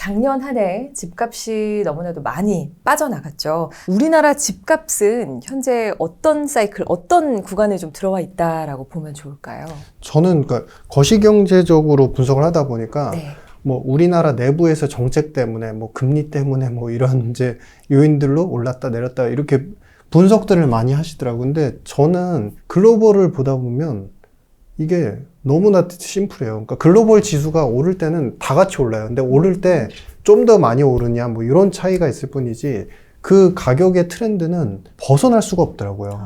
작년 한 해 집값이 너무나도 많이 빠져나갔죠. 우리나라 집값은 현재 어떤 사이클, 어떤 구간에 좀 들어와 있다라고 보면 좋을까요? 저는 그러니까 거시경제적으로 분석을 하다 보니까 네. 뭐 우리나라 내부에서 정책 때문에 뭐 금리 때문에 뭐 이런 이제 요인들로 올랐다 내렸다 이렇게 분석들을 많이 하시더라고요. 근데 저는 글로벌을 보다 보면 이게 너무나 심플해요. 그러니까 글로벌 지수가 오를 때는 다 같이 올라요. 근데 오를 때 좀 더 많이 오르냐 뭐 이런 차이가 있을 뿐이지 그 가격의 트렌드는 벗어날 수가 없더라고요.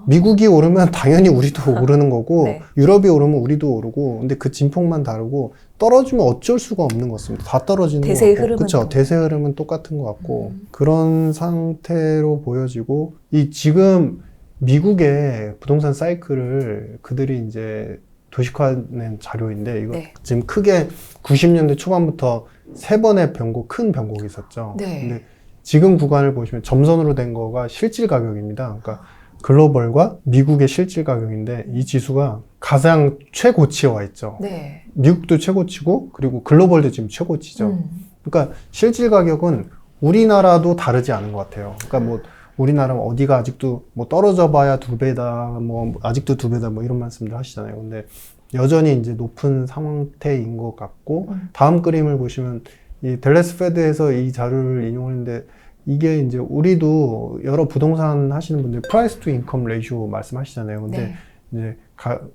미국이 오르면 당연히 우리도 오르는 거고 네. 유럽이 오르면 우리도 오르고 근데 그 진폭만 다르고 떨어지면 어쩔 수가 없는 것 같습니다. 다 떨어지는 것 대세의 같고 흐름은 그렇죠. 대세 흐름은 똑같은 것 같고 그런 상태로 보여지고 이 지금 미국의 부동산 사이클을 그들이 이제 도식화낸 자료인데 이거 네. 지금 크게 90년대 초반부터 세 번의 변곡, 큰 변곡이 있었죠. 네. 근데 지금 구간을 보시면 점선으로 된 거가 실질 가격입니다. 그러니까 글로벌과 미국의 실질 가격인데 이 지수가 가장 최고치에 와 있죠. 네. 미국도 최고치고 그리고 글로벌도 지금 최고치죠. 그러니까 실질 가격은 우리나라도 다르지 않은 것 같아요. 그러니까 뭐 우리나라 어디가 아직도 뭐 떨어져 봐야 2배다, 뭐 아직도 2배다, 뭐 이런 말씀들 하시잖아요. 근데 여전히 이제 높은 상태인 것 같고 다음 그림을 보시면 이 댈러스 페드에서 이 자료를 인용했는데 이게 이제 우리도 여러 부동산 하시는 분들 프라이스 투 인컴 레이쇼 말씀하시잖아요. 근데 네. 이제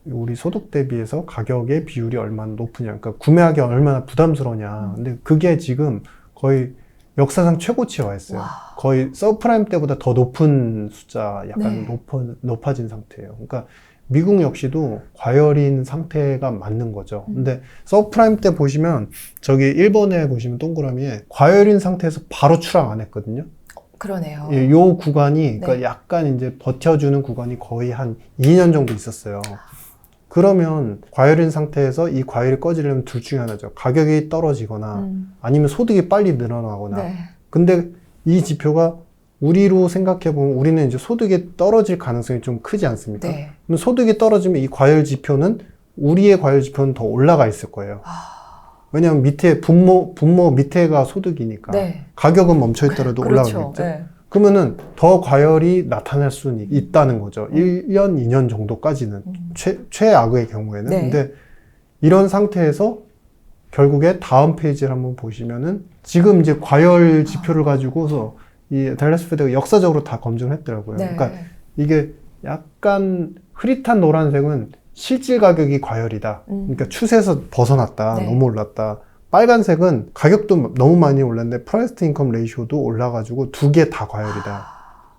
우리 소득 대비해서 가격의 비율이 얼마나 높으냐, 그러니까 구매하기 얼마나 부담스러우냐. 근데 그게 지금 거의 역사상 최고치에 와 있어요. 와. 거의 서프라임 때보다 더 높은 숫자, 약간 네. 높아진 상태예요. 그러니까 미국 역시도 과열인 상태가 맞는 거죠. 근데 서프라임 때 보시면 저기 1번에 보시면 동그라미에 과열인 상태에서 바로 추락 안 했거든요. 그러네요. 예, 요 구간이 그러니까 네. 약간 이제 버텨주는 구간이 거의 한 2년 정도 있었어요. 그러면 과열인 상태에서 이 과열이 꺼지려면 둘 중에 하나죠. 가격이 떨어지거나 아니면 소득이 빨리 늘어나거나. 네. 근데 이 지표가 우리로 생각해보면 우리는 이제 소득이 떨어질 가능성이 좀 크지 않습니까? 네. 그럼 소득이 떨어지면 이 과열 지표는 우리의 과열 지표는 더 올라가 있을 거예요. 왜냐하면 밑에 분모 밑에가 소득이니까 네. 가격은 멈춰있더라도 그렇죠. 올라가겠죠. 네. 그러면은 더 과열이 나타날 수는 있다는 거죠. 1년, 2년 정도까지는 최악의 경우에는. 네. 근데 이런 상태에서 결국에 다음 페이지를 한번 보시면은 지금 이제 과열 지표를 가지고서 이 댈러스 페드가 역사적으로 다 검증을 했더라고요. 네. 그러니까 이게 약간 흐릿한 노란색은 실질 가격이 과열이다. 그러니까 추세에서 벗어났다. 네. 너무 올랐다. 빨간색은 가격도 너무 많이 올랐는데 프라이스 투 인컴 레이쇼도 올라가지고 두 개 다 과열이다.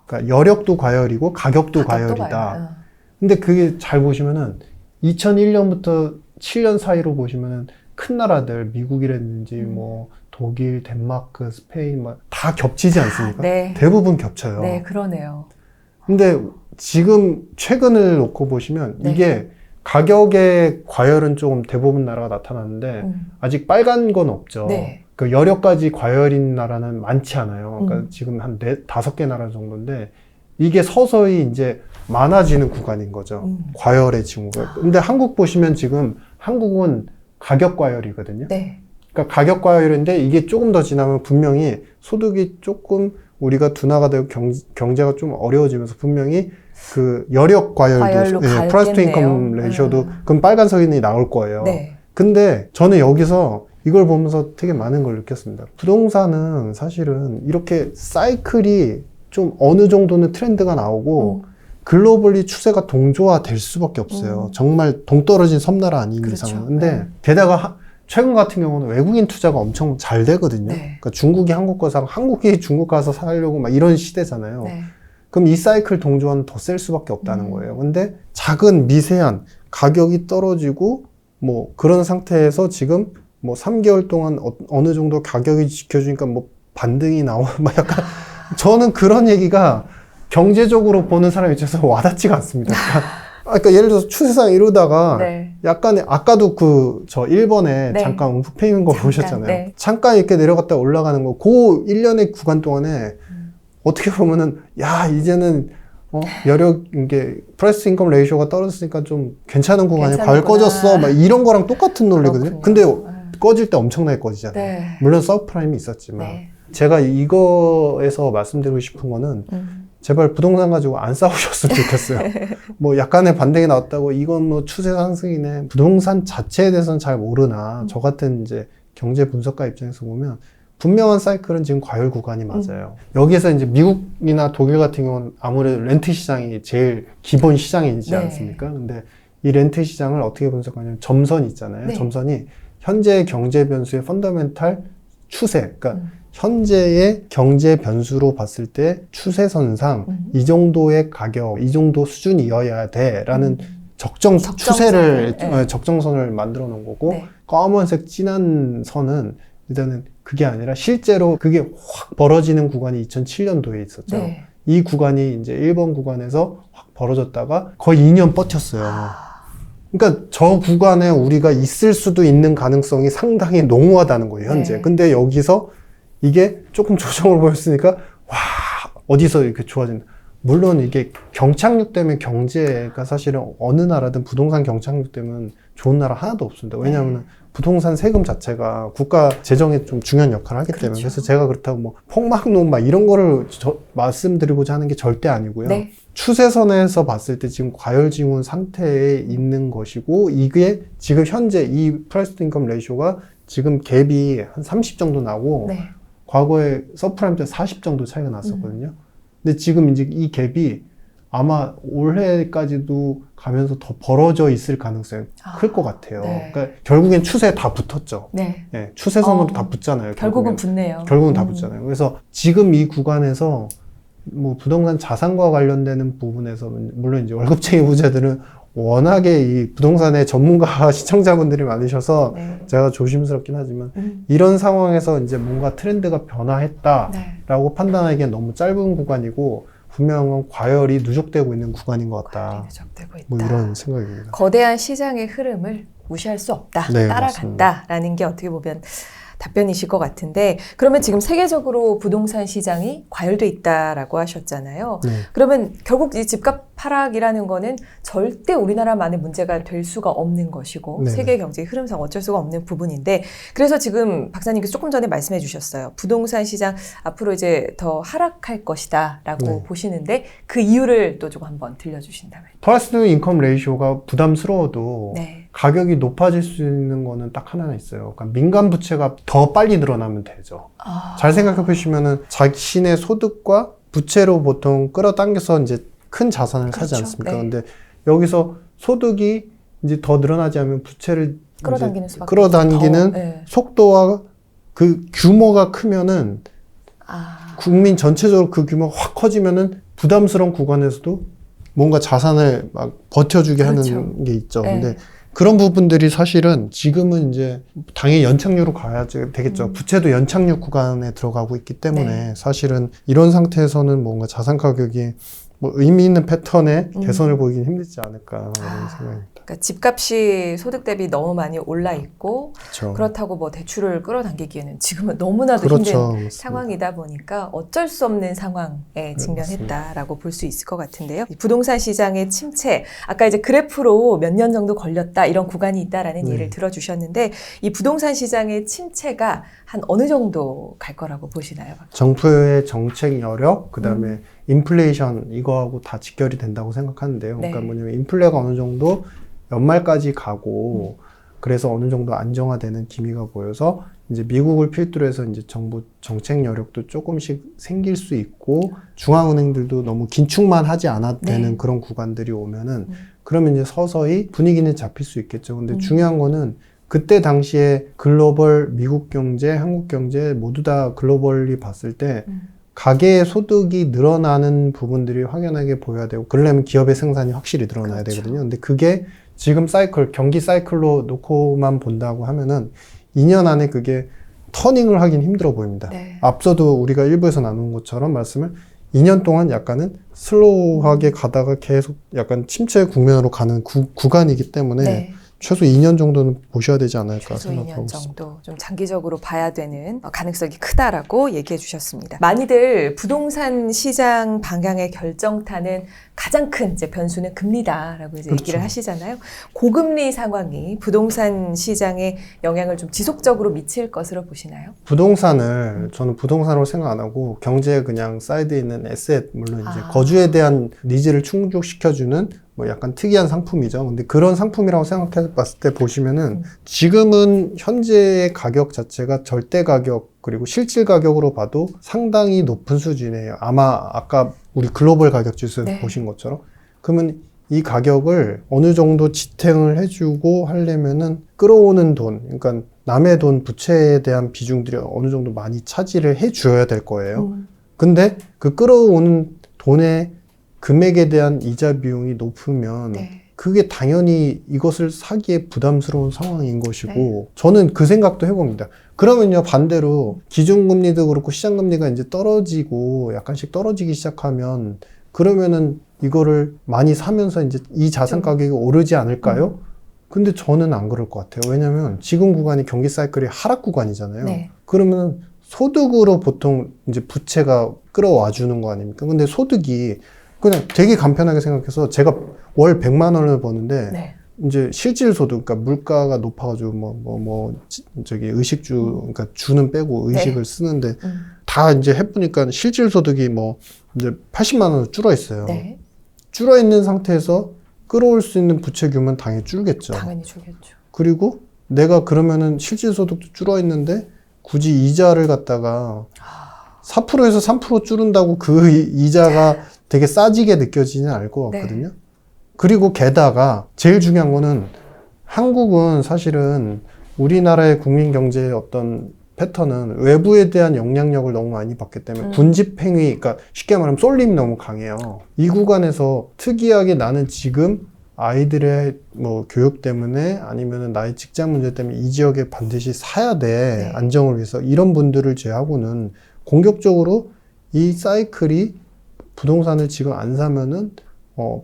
그러니까 여력도 과열이고 가격도 과열이다. 근데 그게 잘 보시면은 2001년부터 7년 사이로 보시면은 큰 나라들 미국이라든지 뭐 독일, 덴마크, 스페인 다 겹치지 않습니까? 네. 대부분 겹쳐요. 네, 그러네요. 근데 지금 최근을 놓고 보시면 네. 이게 가격의 과열은 조금 대부분 나라가 나타났는데 아직 빨간 건 없죠. 네. 그 여력까지 과열인 나라는 많지 않아요. 그러니까 지금 한 5개 나라 정도인데 이게 서서히 이제 많아지는 구간인 거죠. 과열의 징후가. 근데 한국 보시면 지금 한국은 가격 과열이거든요. 네. 그러니까 가격 과열인데 이게 조금 더 지나면 분명히 소득이 조금 우리가 둔화가 되고 경제가 좀 어려워지면서 분명히 그 여력 과열도 프라이스 투 인컴 레이쇼도 그럼 빨간 선이 나올 거예요. 네. 근데 저는 여기서 이걸 보면서 되게 많은 걸 느꼈습니다. 부동산은 사실은 이렇게 사이클이 좀 어느 정도는 트렌드가 나오고 글로벌리 추세가 동조화될 수밖에 없어요. 정말 동떨어진 섬나라 아닌 그렇죠. 이상은. 근데 게다가 최근 같은 경우는 외국인 투자가 엄청 잘 되거든요. 네. 그러니까 중국이 한국 거 사고 한국이 중국 가서 살려고 막 이런 시대잖아요. 네. 그럼 이 사이클 동조화는 더 셀 수밖에 없다는 거예요. 근데 작은 미세한 가격이 떨어지고 뭐 그런 상태에서 지금 뭐 3개월 동안 어느 정도 가격이 지켜주니까 뭐 반등이 나오고 막 약간 저는 그런 얘기가 경제적으로 보는 사람 입장에서 와닿지가 않습니다. 그러니까 예를 들어서 추세상 이러다가 네. 약간 아까도 그 저 1번에 네. 잠깐 움푹 패이는 거 보셨잖아요. 네. 잠깐 이렇게 내려갔다 올라가는 거, 그 1년의 구간 동안에 어떻게 보면은 야 이제는 여력 이게 프라이스 인컴 레이쇼가 떨어졌으니까 좀 괜찮은 구간에 과열 꺼졌어 막 이런 거랑 똑같은 논리거든요. 그렇군요. 근데 꺼질 때 엄청나게 꺼지잖아요. 네. 물론 서브프라임이 있었지만 네. 제가 이거에서 말씀드리고 싶은 거는 제발 부동산 가지고 안 싸우셨으면 좋겠어요. 뭐 약간의 반등이 나왔다고 이건 뭐 추세 상승이네. 부동산 자체에 대해서는 잘 모르나 저 같은 이제 경제 분석가 입장에서 보면 분명한 사이클은 지금 과열 구간이 맞아요. 여기에서 이제 미국이나 독일 같은 경우는 아무래도 렌트 시장이 제일 기본 시장이지 네. 않습니까? 근데 이 렌트 시장을 어떻게 분석하냐면 점선 있잖아요. 네. 점선이 현재 경제 변수의 펀더멘탈 추세, 그러니까 현재의 경제 변수로 봤을 때 추세선상 이 정도의 가격, 이 정도 수준이어야 돼라는 적정선을, 추세를, 네. 적정선을 만들어 놓은 거고, 네. 검은색 진한 선은 일단은 그게 아니라 실제로 그게 확 벌어지는 구간이 2007년도에 있었죠. 네. 이 구간이 이제 1번 구간에서 확 벌어졌다가 거의 2년 버텼어요. 그러니까 저 구간에 우리가 있을 수도 있는 가능성이 상당히 농후하다는 거예요, 현재. 네. 근데 여기서 이게 조금 조정을 보였으니까, 와, 어디서 이렇게 좋아진다. 물론 이게 경착륙 때문에 경제가 사실은 어느 나라든 부동산 경착륙 때문에 좋은 나라 하나도 없습니다. 왜냐하면 부동산 세금 자체가 국가 재정에 좀 중요한 역할을 하기 때문에. 그렇죠. 그래서 제가 그렇다고 뭐 폭막론 막 이런 거를 말씀드리고자 하는 게 절대 아니고요. 네. 추세선에서 봤을 때 지금 과열징후 상태에 있는 것이고, 이게 지금 현재 이 프라이스 투 인컴 레이쇼가 지금 갭이 한 30 정도 나고, 네. 과거에 서프라임 때 40 정도 차이가 났었거든요. 근데 지금 이제 이 갭이 아마 올해까지도 가면서 더 벌어져 있을 가능성이 클 것 같아요. 네. 그러니까 결국엔 추세에 다 붙었죠. 네. 네, 추세선으로 다 붙잖아요. 결국은 붙네요. 결국은 다 붙잖아요. 그래서 지금 이 구간에서 뭐 부동산 자산과 관련되는 부분에서 물론 이제 월급쟁이 부자들은 워낙에 이 부동산의 전문가 시청자분들이 많으셔서 네. 제가 조심스럽긴 하지만 이런 상황에서 이제 뭔가 트렌드가 변화했다라고 네. 판단하기엔 너무 짧은 구간이고 분명한 과열이 누적되고 있는 구간인 것 같다. 과열이 누적되고 있다. 뭐 이런 생각입니다. 거대한 시장의 흐름을 무시할 수 없다. 네, 따라간다라는 게 어떻게 보면 답변이실 것 같은데, 그러면 지금 세계적으로 부동산 시장이 과열돼 있다라고 하셨잖아요. 네. 그러면 결국 이 집값 하락이라는 거는 절대 우리나라만의 문제가 될 수가 없는 것이고, 네. 세계 경제의 흐름상 어쩔 수가 없는 부분인데, 그래서 지금 박사님께서 조금 전에 말씀해 주셨어요. 부동산 시장 앞으로 이제 더 하락할 것이다라고 네. 보시는데, 그 이유를 또 조금 한번 들려주신다면. 프라이스 투 인컴 레이쇼가 부담스러워도 네. 가격이 높아질 수 있는 거는 딱 하나 있어요. 그러니까 민간 부채가 더 빨리 늘어나면 되죠. 잘 생각해 보시면은 자신의 소득과 부채로 보통 끌어당겨서 이제 큰 자산을 사지 그렇죠. 않습니까? 네. 근데 여기서 소득이 이제 더 늘어나지 않으면 부채를 끌어당기는 이제 수밖에 끌어당기는 더, 네. 속도와 그 규모가 크면은 국민 전체적으로 그 규모가 확 커지면은 부담스러운 구간에서도 뭔가 자산을 막 버텨주게 그렇죠. 하는 게 있죠. 네. 근데 그런 부분들이 사실은 지금은 이제 당연히 연착륙으로 가야지 되겠죠. 부채도 연착륙 구간에 들어가고 있기 때문에 네. 사실은 이런 상태에서는 뭔가 자산 가격이 뭐 의미 있는 패턴의 개선을 보이긴 힘들지 않을까 이런 생각입니다. 그러니까 집값이 소득 대비 너무 많이 올라 있고, 그렇죠. 그렇다고 뭐 대출을 끌어당기기에는 지금은 너무나도 그렇죠. 힘든 맞습니다. 상황이다 보니까 어쩔 수 없는 상황에 네, 직면했다라고 볼 수 있을 것 같은데요. 이 부동산 시장의 침체, 아까 이제 그래프로 몇 년 정도 걸렸다 이런 구간이 있다라는 네. 예를 들어주셨는데, 이 부동산 시장의 침체가 한 어느 정도 갈 거라고 보시나요? 정부의 정책 여력, 그다음에 인플레이션 이거하고 다 직결이 된다고 생각하는데요. 그러니까 네. 뭐냐면 인플레가 어느 정도 연말까지 가고 그래서 어느 정도 안정화되는 기미가 보여서 이제 미국을 필두로 해서 이제 정부 정책 여력도 조금씩 생길 수 있고 중앙은행들도 너무 긴축만 하지 않아도 네. 되는 그런 구간들이 오면은 그러면 이제 서서히 분위기는 잡힐 수 있겠죠. 근데 중요한 거는 그때 당시에 글로벌 미국 경제, 한국 경제 모두 다 글로벌리 봤을 때 가계의 소득이 늘어나는 부분들이 확연하게 보여야 되고 그러려면 기업의 생산이 확실히 늘어나야 그렇죠. 되거든요. 근데 그게 지금 사이클, 경기 사이클로 놓고만 본다고 하면은 2년 안에 그게 터닝을 하긴 힘들어 보입니다. 네. 앞서도 우리가 일부에서 나눈 것처럼 말씀을 2년 동안 약간은 슬로우하게 가다가 계속 약간 침체 국면으로 가는 구간이기 때문에 네. 최소 2년 정도는 보셔야 되지 않을까 최소 생각하고 2년 있습니다. 정도 좀 장기적으로 봐야 되는 가능성이 크다라고 얘기해 주셨습니다. 많이들 부동산 시장 방향의 결정타는 가장 큰 이제 변수는 금리다라고 이제 그렇죠. 얘기를 하시잖아요. 고금리 상황이 부동산 시장에 영향을 좀 지속적으로 미칠 것으로 보시나요? 부동산을 저는 부동산으로 생각 안 하고 경제에 그냥 사이드에 있는 에셋, 물론 이제 아. 거주에 대한 니즈를 충족시켜주는 뭐 약간 특이한 상품이죠. 근데 그런 상품이라고 생각해 봤을 때 보시면은 지금은 현재의 가격 자체가 절대 가격 그리고 실질 가격으로 봐도 상당히 높은 수준이에요. 아마 아까 우리 글로벌 가격 지수 네. 보신 것처럼. 그러면 이 가격을 어느 정도 지탱을 해주고 하려면은 끌어오는 돈, 그러니까 남의 돈, 부채에 대한 비중들이 어느 정도 많이 차지를 해줘야 될 거예요. 근데 그 끌어오는 돈의 금액에 대한 이자 비용이 높으면 네. 그게 당연히 이것을 사기에 부담스러운 상황인 것이고 네. 저는 그 생각도 해봅니다. 그러면요 반대로 기준금리도 그렇고 시장금리가 이제 떨어지고 약간씩 떨어지기 시작하면 그러면은 이거를 많이 사면서 이제 이 자산 가격이 오르지 않을까요? 근데 저는 안 그럴 것 같아요. 왜냐면 지금 구간이 경기 사이클이 하락 구간이잖아요. 네. 그러면 소득으로 보통 이제 부채가 끌어와 주는 거 아닙니까? 근데 소득이 그냥 되게 간편하게 생각해서 제가 월 100만 원을 버는데 네. 이제 실질 소득, 그러니까 물가가 높아가지고 저기 의식주, 그러니까 주는 빼고 의식을 쓰는데 다 이제 해보니까 실질 소득이 뭐 이제 80만 원으로 줄어 있어요. 네. 줄어 있는 상태에서 끌어올 수 있는 부채 규모는 당연히 줄겠죠. 당연히 줄겠죠. 그리고 내가 그러면은 실질 소득도 줄어 있는데 굳이 이자를 갖다가 4%에서 3% 줄은다고 그 이자가 되게 싸지게 느껴지진 않을 것 같거든요. 네. 그리고 게다가 제일 중요한 거는 한국은 사실은 우리나라의 국민 경제의 어떤 패턴은 외부에 대한 영향력을 너무 많이 받기 때문에 군집행위, 그러니까 쉽게 말하면 쏠림이 너무 강해요. 이 구간에서 특이하게 나는 지금 아이들의 뭐 교육 때문에 아니면은 나의 직장 문제 때문에 이 지역에 반드시 사야 돼. 네. 안정을 위해서. 이런 분들을 제하고는 공격적으로 이 사이클이 부동산을 지금 안 사면은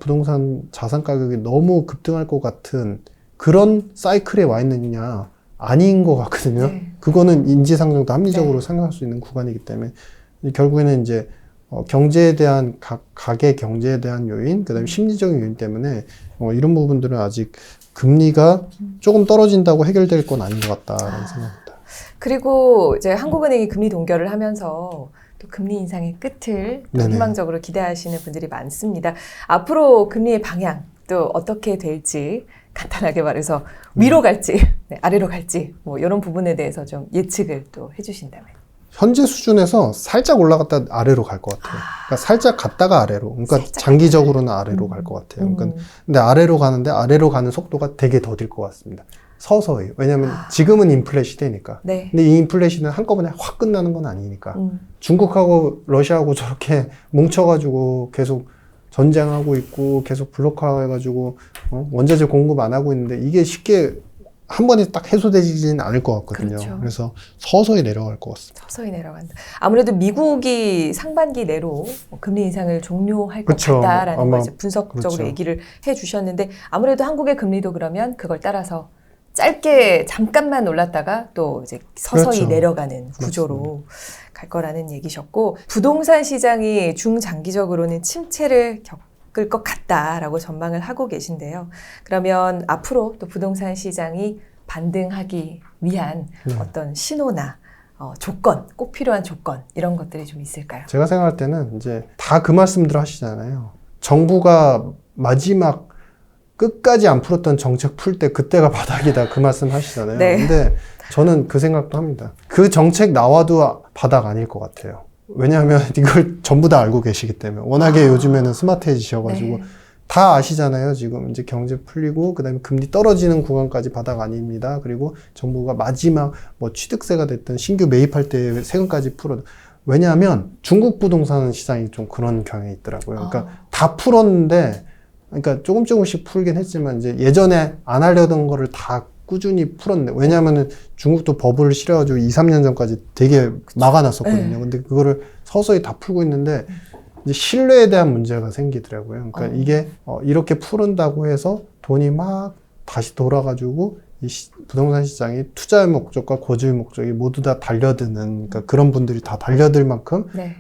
부동산 자산 가격이 너무 급등할 것 같은 그런 사이클에 와 있느냐 아닌 것 같거든요. 네. 그거는 인지상정도 합리적으로 네. 생각할 수 있는 구간이기 때문에 결국에는 이제 경제에 대한 가계 경제에 대한 요인, 그다음에 심리적인 요인 때문에 이런 부분들은 아직 금리가 조금 떨어진다고 해결될 건 아닌 것 같다라는 생각입니다. 그리고 이제 한국은행이 금리 동결을 하면서 또 금리 인상의 끝을 또 네네. 희망적으로 기대하시는 분들이 많습니다. 앞으로 금리의 방향 또 어떻게 될지 간단하게 말해서 위로 갈지 네, 아래로 갈지 뭐 이런 부분에 대해서 좀 예측을 또 해주신다면. 현재 수준에서 살짝 올라갔다 아래로 갈 것 같아요. 그러니까 살짝 갔다가 아래로. 그러니까 살짝 장기적으로는 아래로 갈 것 같아요. 그러니까 근데 아래로 가는 속도가 되게 더딜 것 같습니다. 서서히. 왜냐하면 지금은 인플레 시대니까. 네. 근데 이 인플레이션은 한꺼번에 확 끝나는 건 아니니까. 중국하고 러시아하고 저렇게 뭉쳐가지고 계속 전쟁하고 있고 계속 블록화해가지고 원자재 공급 안 하고 있는데 이게 쉽게 한 번에 딱 해소되지는 않을 것 같거든요. 그렇죠. 그래서 서서히 내려갈 것 같습니다. 서서히 내려간다. 아무래도 미국이 상반기 내로 금리 인상을 종료할 것 그렇죠. 같다라는 아마 걸 이제 분석적으로 그렇죠. 얘기를 해주셨는데 아무래도 한국의 금리도 그러면 그걸 따라서 짧게 잠깐만 올랐다가 또 이제 서서히 그렇죠. 내려가는 구조로 갈 거라는 얘기셨고 부동산 시장이 중장기적으로는 침체를 겪을 것 같다라고 전망을 하고 계신데요. 그러면 앞으로 또 부동산 시장이 반등하기 위한 어떤 신호나 조건, 꼭 필요한 조건 이런 것들이 좀 있을까요? 제가 생각할 때는 이제 다 그 말씀들 하시잖아요. 정부가 마지막 끝까지 안 풀었던 정책 풀 때 그때가 바닥이다 그 말씀 하시잖아요. 네. 근데 저는 그 생각도 합니다. 그 정책 나와도 바닥 아닐 것 같아요. 왜냐하면 이걸 전부 다 알고 계시기 때문에 워낙에 요즘에는 스마트해지셔가지고 네. 다 아시잖아요. 지금 이제 경제 풀리고 그다음에 금리 떨어지는 구간까지 바닥 아닙니다. 그리고 정부가 마지막 뭐 취득세가 됐든 신규 매입할 때 세금까지 풀어. 왜냐하면 중국 부동산 시장이 좀 그런 경향이 있더라고요. 그러니까 다 풀었는데 그러니까 조금씩 풀긴 했지만 이제 예전에 안 하려던 거를 다 꾸준히 풀었네. 왜냐하면은 중국도 법을 실어가지고 2, 3년 전까지 되게 막아놨었거든요. 네. 근데 그거를 서서히 다 풀고 있는데 이제 신뢰에 대한 문제가 생기더라고요. 그러니까 이게 이렇게 푸른다고 해서 돈이 막 다시 돌아가지고 부동산 시장이 투자의 목적과 거주의 목적이 모두 다 달려드는, 그러니까 그런 분들이 다 달려들 만큼 네.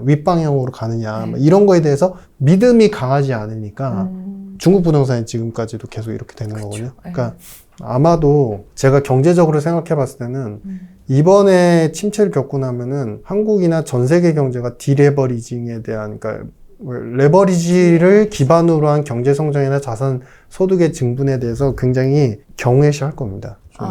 윗방향으로 가느냐, 네. 뭐 이런 거에 대해서 믿음이 강하지 않으니까 중국 부동산이 지금까지도 계속 이렇게 되는 거거든요. 그러니까 아마도 제가 경제적으로 생각해 봤을 때는 이번에 침체를 겪고 나면은 한국이나 전 세계 경제가 디레버리징에 대한, 그러니까 레버리지를 기반으로 한 경제 성장이나 자산 소득의 증분에 대해서 굉장히 경외시할 겁니다. 좀.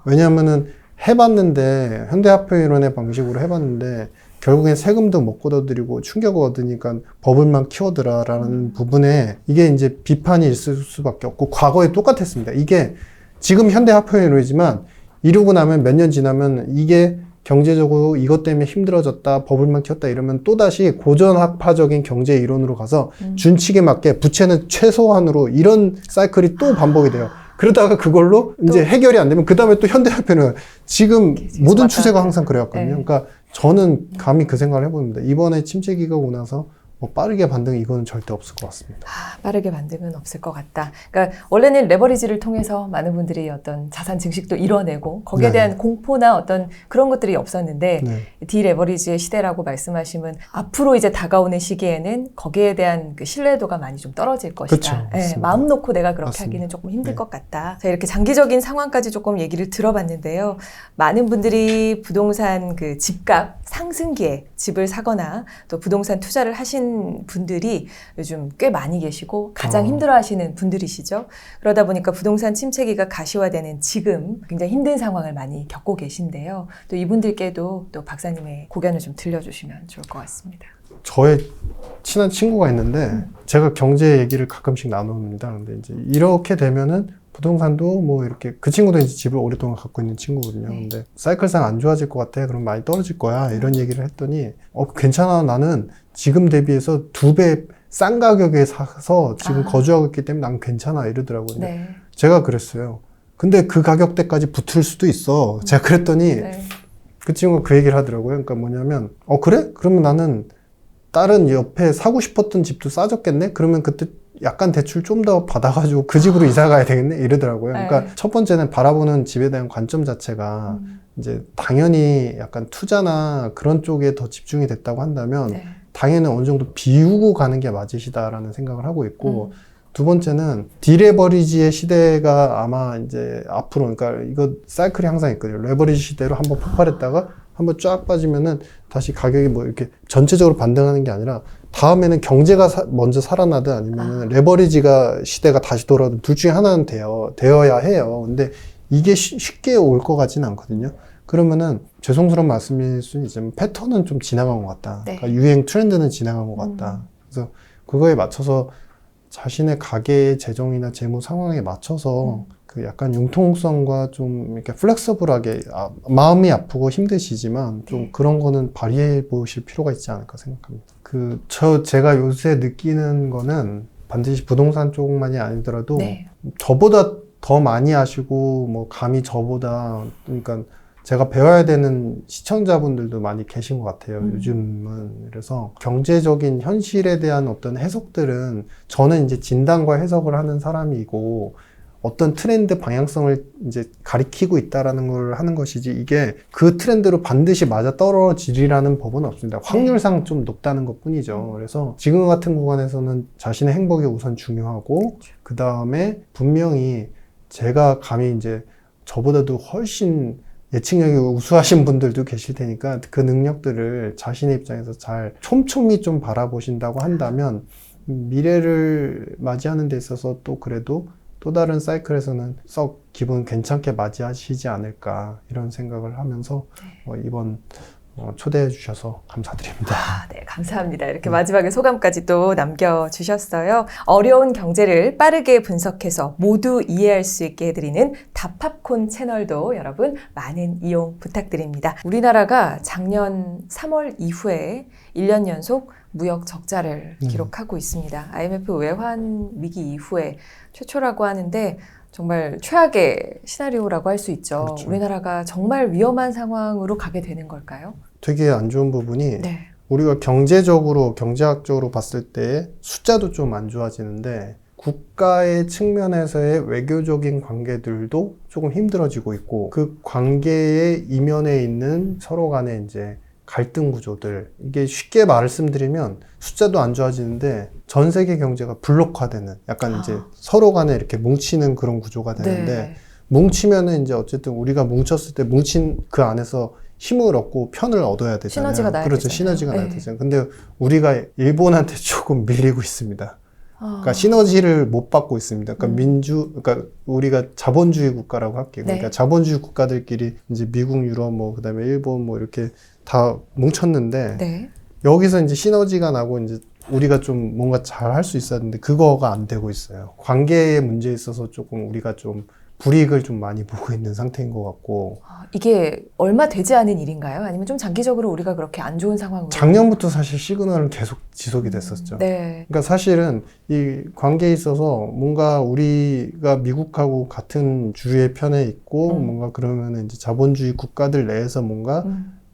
왜냐하면은 해봤는데, 현대화폐이론의 방식으로 해봤는데 결국엔 세금도 못 걷어들이고 충격을 얻으니까 버블만 키워드라라는 부분에 이게 이제 비판이 있을 수밖에 없고, 과거에 똑같았습니다. 이게 지금 현대화폐이론이지만 이러고 나면 몇 년 지나면 이게 경제적으로 이것 때문에 힘들어졌다, 버블만 키웠다 이러면 또다시 고전학파적인 경제 이론으로 가서 준칙에 맞게 부채는 최소한으로, 이런 사이클이 또 반복이 돼요. 그러다가 그걸로 이제 해결이 안 되면 그 다음에 또 현대화폐는, 지금 모든 추세가 항상 그래왔거든요. 네. 그러니까 저는 감히 그 생각을 해봅니다. 이번에 침체기가 오고 나서 뭐 빠르게 반등, 이거는 절대 없을 것 같습니다. 빠르게 반등은 없을 것 같다. 그러니까 원래는 레버리지를 통해서 많은 분들이 어떤 자산 증식도 이뤄내고 거기에 네. 대한 공포나 어떤 그런 것들이 없었는데, 네. 디레버리지의 시대라고 말씀하시면 앞으로 이제 다가오는 시기에는 거기에 대한 그 신뢰도가 많이 좀 떨어질 것이다. 그쵸, 예, 맞습니다. 마음 놓고 내가 그렇게 맞습니다. 하기는 조금 힘들 네. 것 같다. 자, 이렇게 장기적인 상황까지 조금 얘기를 들어봤는데요. 많은 분들이 부동산 그 집값 상승기에 집을 사거나 또 부동산 투자를 하신 분들이 요즘 꽤 많이 계시고 가장 힘들어하시는 분들이시죠. 그러다 보니까 부동산 침체기가 가시화되는 지금 굉장히 힘든 상황을 많이 겪고 계신데요. 또 이분들께도 또 박사님의 고견을 좀 들려주시면 좋을 것 같습니다. 저의 친한 친구가 있는데 제가 경제 얘기를 가끔씩 나눕니다. 근데 이제 이렇게 되면은 부동산도 뭐 이렇게, 그 친구도 이제 집을 오랫동안 갖고 있는 친구거든요. 근데 사이클상 안 좋아질 것 같아. 그럼 많이 떨어질 거야. 이런 얘기를 했더니 괜찮아. 나는 지금 대비해서 2배 싼 가격에 사서 지금 거주하고 있기 때문에 난 괜찮아. 이러더라고요. 네. 제가 그랬어요. 근데 그 가격대까지 붙을 수도 있어. 제가 그랬더니 네. 그 친구가 그 얘기를 하더라고요. 그러니까 뭐냐면 그래? 그러면 나는 다른 옆에 사고 싶었던 집도 싸졌겠네? 그러면 그때 약간 대출 좀 더 받아가지고 그 집으로 이사 가야 되겠네? 이러더라고요. 그러니까 네. 첫 번째는 바라보는 집에 대한 관점 자체가 이제 당연히 약간 투자나 그런 쪽에 더 집중이 됐다고 한다면 네. 당연히 어느 정도 비우고 가는 게 맞으시다라는 생각을 하고 있고, 두 번째는 디레버리지의 시대가 아마 이제 앞으로, 그러니까 이거 사이클이 항상 있거든요. 레버리지 시대로 한번 폭발했다가 한번 쫙 빠지면은 다시 가격이 뭐 이렇게 전체적으로 반등하는 게 아니라 다음에는 경제가 먼저 살아나든 아니면은 레버리지가 시대가 다시 돌아오든 둘 중에 하나는 되어야 해요. 근데 이게 쉽게 올 것 같지는 않거든요. 그러면은 죄송스러운 말씀일 수는 있지만 패턴은 좀 지나간 것 같다. 네. 그러니까 유행 트렌드는 지나간 것 같다. 그래서 그거에 맞춰서 자신의 가계의 재정이나 재무 상황에 맞춰서 그 약간 융통성과 좀 이렇게 플렉서블하게, 마음이 아프고 힘드시지만 좀 그런 거는 발휘해 보실 필요가 있지 않을까 생각합니다. 제가 요새 느끼는 거는 반드시 부동산 쪽만이 아니더라도 네. 저보다 더 많이 아시고 뭐 감히 저보다, 그러니까 제가 배워야 되는 시청자분들도 많이 계신 것 같아요. 요즘은. 그래서 경제적인 현실에 대한 어떤 해석들은 저는 이제 진단과 해석을 하는 사람이고 어떤 트렌드 방향성을 이제 가리키고 있다라는 걸 하는 것이지, 이게 그 트렌드로 반드시 맞아 떨어지리라는 법은 없습니다. 확률상 좀 높다는 것 뿐이죠. 그래서 지금 같은 구간에서는 자신의 행복이 우선 중요하고, 그 다음에 분명히 제가 감히 이제 저보다도 훨씬 예측력이 우수하신 분들도 계실 테니까 그 능력들을 자신의 입장에서 잘 촘촘히 좀 바라보신다고 한다면 미래를 맞이하는 데 있어서 또 그래도 또 다른 사이클에서는 썩 기분 괜찮게 맞이하시지 않을까, 이런 생각을 하면서 이번 초대해 주셔서 감사드립니다. 네, 감사합니다. 이렇게 마지막에 소감까지 또 남겨주셨어요. 어려운 경제를 빠르게 분석해서 모두 이해할 수 있게 해드리는 다팝콘 채널도 여러분 많은 이용 부탁드립니다. 우리나라가 작년 3월 이후에 1년 연속 무역 적자를 기록하고 있습니다. IMF 외환 위기 이후에 최초라고 하는데 정말 최악의 시나리오라고 할 수 있죠. 그렇죠. 우리나라가 정말 위험한 상황으로 가게 되는 걸까요? 되게 안 좋은 부분이, 우리가 경제학적으로 봤을 때 숫자도 좀 안 좋아지는데 국가의 측면에서의 외교적인 관계들도 조금 힘들어지고 있고 그 관계의 이면에 있는 서로 간의 이제 갈등 구조들 이게 쉽게 말씀드리면 숫자도 안 좋아지는데 전 세계 경제가 블록화되는 약간 이제 서로 간에 이렇게 뭉치는 그런 구조가 되는데 네. 뭉치면은 이제 어쨌든 우리가 뭉쳤을 때 뭉친 그 안에서 힘을 얻고 편을 얻어야 되잖아요. 시너지가 나야 그렇죠. 되잖아요. 시너지가 나야 네. 되잖아요. 근데 우리가 일본한테 조금 밀리고 있습니다. 그러니까 아. 시너지를 못 받고 있습니다. 그러니까 그러니까 우리가 자본주의 국가라고 할게요. 그러니까 네. 자본주의 국가들끼리 이제 미국, 유럽, 뭐 그다음에 일본 뭐 이렇게 다 뭉쳤는데 네. 여기서 이제 시너지가 나고 이제 우리가 좀 뭔가 잘 할 수 있었는데 그거가 안 되고 있어요. 관계의 문제에 있어서 조금 우리가 좀 불이익을 좀 많이 보고 있는 상태인 것 같고 이게 얼마 되지 않은 일인가요? 아니면 좀 장기적으로 우리가 그렇게 안 좋은 상황으로? 작년부터 사실 시그널은 계속 지속이 됐었죠. 네. 그러니까 사실은 이 관계에 있어서 뭔가 우리가 미국하고 같은 주류의 편에 있고 뭔가 그러면은 이제 자본주의 국가들 내에서 뭔가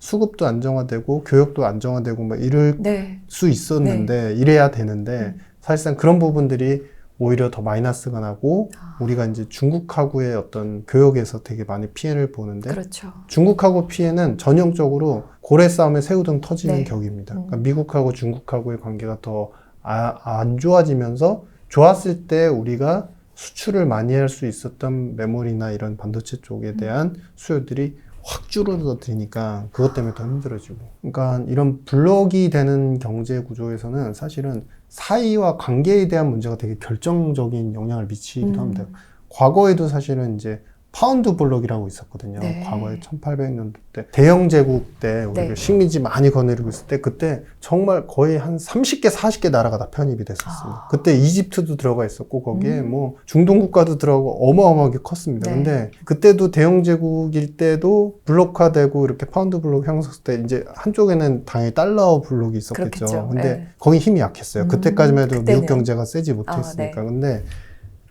수급도 안정화되고 교역도 안정화되고 막 이럴 네. 수 있었는데 이래야 되는데 사실상 그런 부분들이 오히려 더 마이너스가 나고 우리가 이제 중국하고의 어떤 교역에서 되게 많이 피해를 보는데 그렇죠. 중국하고 피해는 전형적으로 고래 싸움에 새우등 터지는 네. 격입니다. 그러니까 미국하고 중국하고의 관계가 더 안 좋아지면서 좋았을 때 우리가 수출을 많이 할 수 있었던 메모리나 이런 반도체 쪽에 대한 수요들이 확 줄어들니까 그것 때문에 더 힘들어지고. 그러니까 이런 블록이 되는 경제 구조에서는 사실은 사이와 관계에 대한 문제가 되게 결정적인 영향을 미치기도 합니다. 과거에도 사실은 이제 파운드 블록이라고 있었거든요. 네. 과거에 1800년대 때 대영 제국 때 우리가 네. 식민지 많이 거느리고 있을 때 그때 정말 거의 한 30개, 40개 나라가 다 편입이 됐었습니다. 그때 이집트도 들어가 있었고 거기에 뭐 중동 국가도 들어가고 어마어마하게 컸습니다. 네. 근데 그때도 대영 제국일 때도 블록화되고 이렇게 파운드 블록 형성했을 때 이제 한쪽에는 당연히 달러 블록이 있었겠죠. 그렇겠죠. 근데 네. 거기 힘이 약했어요. 그때까지만 해도 그때는. 미국 경제가 세지 못했으니까. 네.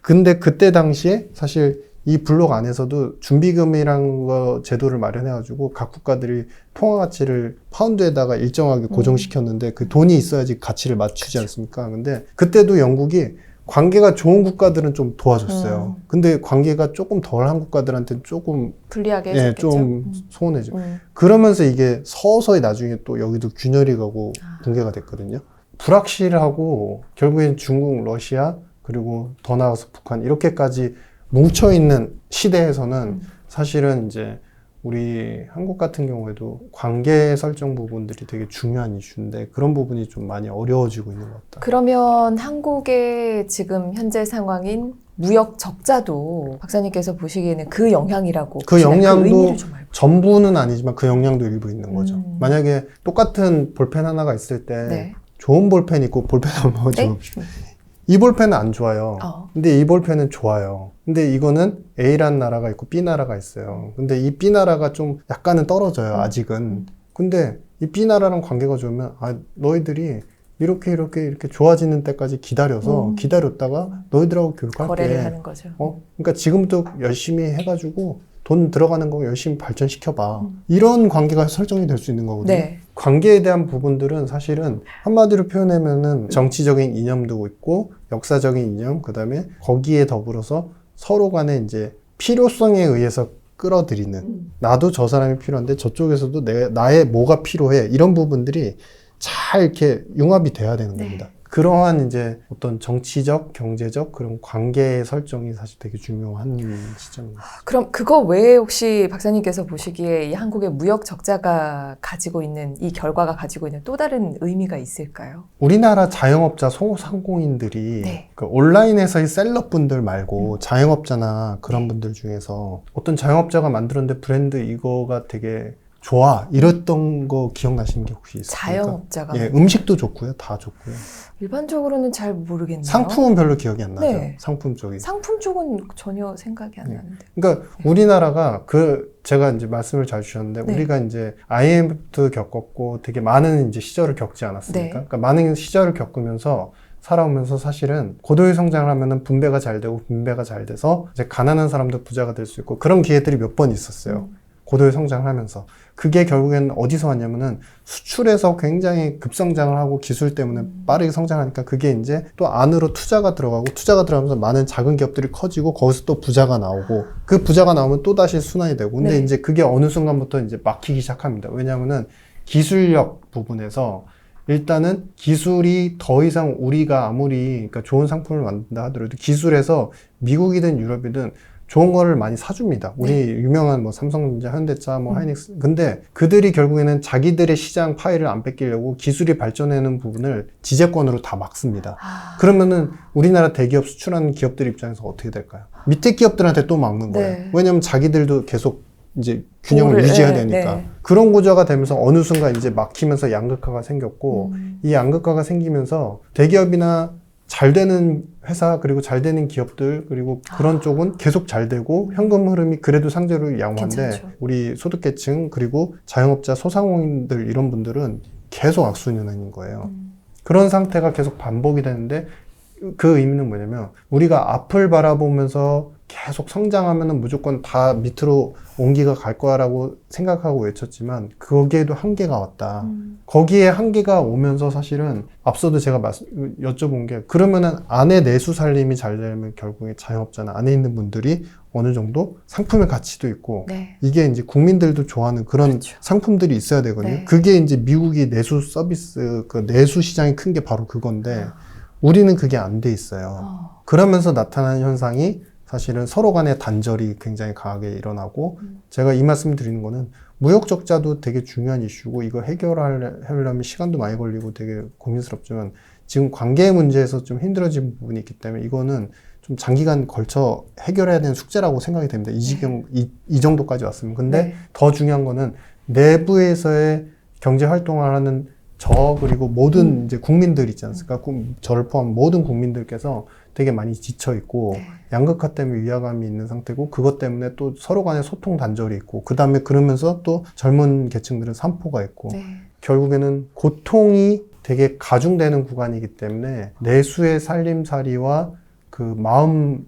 근데 그때 당시에 사실 이 블록 안에서도 준비금이란 거 제도를 마련해가지고 각 국가들이 통화 가치를 파운드에다가 일정하게 고정시켰는데 그 돈이 있어야지 가치를 맞추지 않습니까? 근데 그때도 영국이 관계가 좋은 국가들은 좀 도와줬어요. 근데 관계가 조금 덜한 국가들한테는 조금 불리하게 예, 해줬겠죠. 좀 소원해져. 그러면서 이게 서서히 나중에 또 여기도 균열이 가고 붕괴가 됐거든요. 불확실하고 결국엔 중국, 러시아 그리고 더 나아가서 북한 이렇게까지 뭉쳐있는 시대에서는 사실은 이제 우리 한국 같은 경우에도 관계 설정 부분들이 되게 중요한 이슈인데 그런 부분이 좀 많이 어려워지고 있는 것 같다. 그러면 한국의 지금 현재 상황인 무역 적자도 박사님께서 보시기에는 그 영향이라고 그 보시나요? 영향도 의미를 좀 알고. 전부는 아니지만 그 영향도 일부 있는 거죠. 만약에 똑같은 볼펜 하나가 있을 때 네. 좋은 볼펜 있고 볼펜 한번 네? 줍시다. 이 볼펜은 안 좋아요. 근데 이 볼펜은 좋아요. 근데 이거는 A라는 나라가 있고 B 나라가 있어요. 근데 이 B 나라가 좀 약간은 떨어져요, 아직은. 근데 이 B 나라랑 관계가 좋으면, 너희들이 이렇게 좋아지는 때까지 기다렸다가 너희들하고 교육할게. 거래를 하는 거죠. 그러니까 지금부터 열심히 해가지고 돈 들어가는 거 열심히 발전시켜봐. 이런 관계가 설정이 될 수 있는 거거든요. 네. 관계에 대한 부분들은 사실은 한마디로 표현하면은 정치적인 이념도 있고 역사적인 이념, 그 다음에 거기에 더불어서 서로 간에 이제 필요성에 의해서 끌어들이는 나도 저 사람이 필요한데 저쪽에서도 나의 뭐가 필요해 이런 부분들이 잘 이렇게 융합이 돼야 되는 겁니다. 그러한 이제 어떤 정치적, 경제적 그런 관계의 설정이 사실 되게 중요한 시점입니다. 그럼 그거 외에 혹시 박사님께서 보시기에 이 한국의 무역 적자가 가지고 있는 이 결과가 가지고 있는 또 다른 의미가 있을까요? 우리나라 자영업자 소상공인들이 네. 그 온라인에서의 셀럽분들 말고 자영업자나 그런 분들 중에서 어떤 자영업자가 만들었는데 브랜드 이거가 되게 좋아 이랬던 거 기억나시는 게 혹시 있습니까? 자영업자가 예, 음식도 좋고요, 다 좋고요. 일반적으로는 잘 모르겠네요. 상품은 별로 기억이 안 나죠. 네. 상품 쪽이. 상품 쪽은 전혀 생각이 안 나는데. 그러니까 우리나라가 제가 이제 말씀을 잘 주셨는데 네. 우리가 이제 IMF도 겪었고 되게 많은 이제 시절을 겪지 않았습니까? 네. 그러니까 많은 시절을 겪으면서 살아오면서 사실은 고도의 성장을 하면은 분배가 잘 되고 분배가 잘 돼서 이제 가난한 사람도 부자가 될 수 있고 그런 기회들이 몇 번 있었어요. 고도의 성장을 하면서. 그게 결국에는 어디서 왔냐면은 수출에서 굉장히 급성장을 하고 기술 때문에 빠르게 성장하니까 그게 이제 또 안으로 투자가 들어가면서 많은 작은 기업들이 커지고 거기서 또 부자가 나오고 그 부자가 나오면 또 다시 순환이 되고 근데 네. 이제 그게 어느 순간부터 이제 막히기 시작합니다. 왜냐하면은 기술력 부분에서 일단은 기술이 더 이상 우리가 아무리 그러니까 좋은 상품을 만든다 하더라도 기술에서 미국이든 유럽이든 좋은 거를 많이 사줍니다. 우리 유명한 뭐 삼성전자, 현대차, 뭐 하이닉스. 근데 그들이 결국에는 자기들의 시장 파일을 안 뺏기려고 기술이 발전하는 부분을 지재권으로 다 막습니다. 그러면은 우리나라 대기업 수출하는 기업들 입장에서 어떻게 될까요? 밑에 기업들한테 또 막는 거예요. 네. 왜냐면 자기들도 계속 이제 균형을 보호를, 유지해야 네, 되니까. 네. 그런 구조가 되면서 어느 순간 이제 막히면서 양극화가 생겼고 이 양극화가 생기면서 대기업이나 잘 되는 회사 그리고 잘 되는 기업들 그리고 그런 쪽은 계속 잘 되고 현금 흐름이 그래도 상대로 양호한데 괜찮죠. 우리 소득계층 그리고 자영업자 소상공인들 이런 분들은 계속 악순환인 거예요. 그런 상태가 계속 반복이 되는데 그 의미는 뭐냐면 우리가 앞을 바라보면서 계속 성장하면은 무조건 다 밑으로 온기가 갈 거라고 생각하고 외쳤지만 거기에도 한계가 왔다. 거기에 한계가 오면서 사실은 앞서도 제가 여쭤본 게 그러면은 안에 내수 살림이 잘 되면 결국에 자영업자나 안에 있는 분들이 어느 정도 상품의 가치도 있고 네. 이게 이제 국민들도 좋아하는 그런 그렇죠. 상품들이 있어야 되거든요. 네. 그게 이제 미국이 내수 서비스 그 내수 시장이 큰 게 바로 그건데 우리는 그게 안 돼 있어요. 그러면서 나타나는 현상이 사실은 서로 간의 단절이 굉장히 강하게 일어나고 제가 이 말씀 드리는 거는 무역 적자도 되게 중요한 이슈고 이거 해결하려면 시간도 많이 걸리고 되게 고민스럽지만 지금 관계 문제에서 좀 힘들어진 부분이 있기 때문에 이거는 좀 장기간 걸쳐 해결해야 되는 숙제라고 생각이 됩니다. 이 정도까지 왔으면. 근데 네. 더 중요한 거는 내부에서의 경제 활동을 하는 그리고 모든 이제 국민들 있지 않습니까? 저를 포함 모든 국민들께서 되게 많이 지쳐 있고 양극화 때문에 위화감이 있는 상태고 그것 때문에 또 서로 간의 소통 단절이 있고 그 다음에 그러면서 또 젊은 계층들은 산포가 있고 결국에는 고통이 되게 가중되는 구간이기 때문에 내수의 살림살이와 그 마음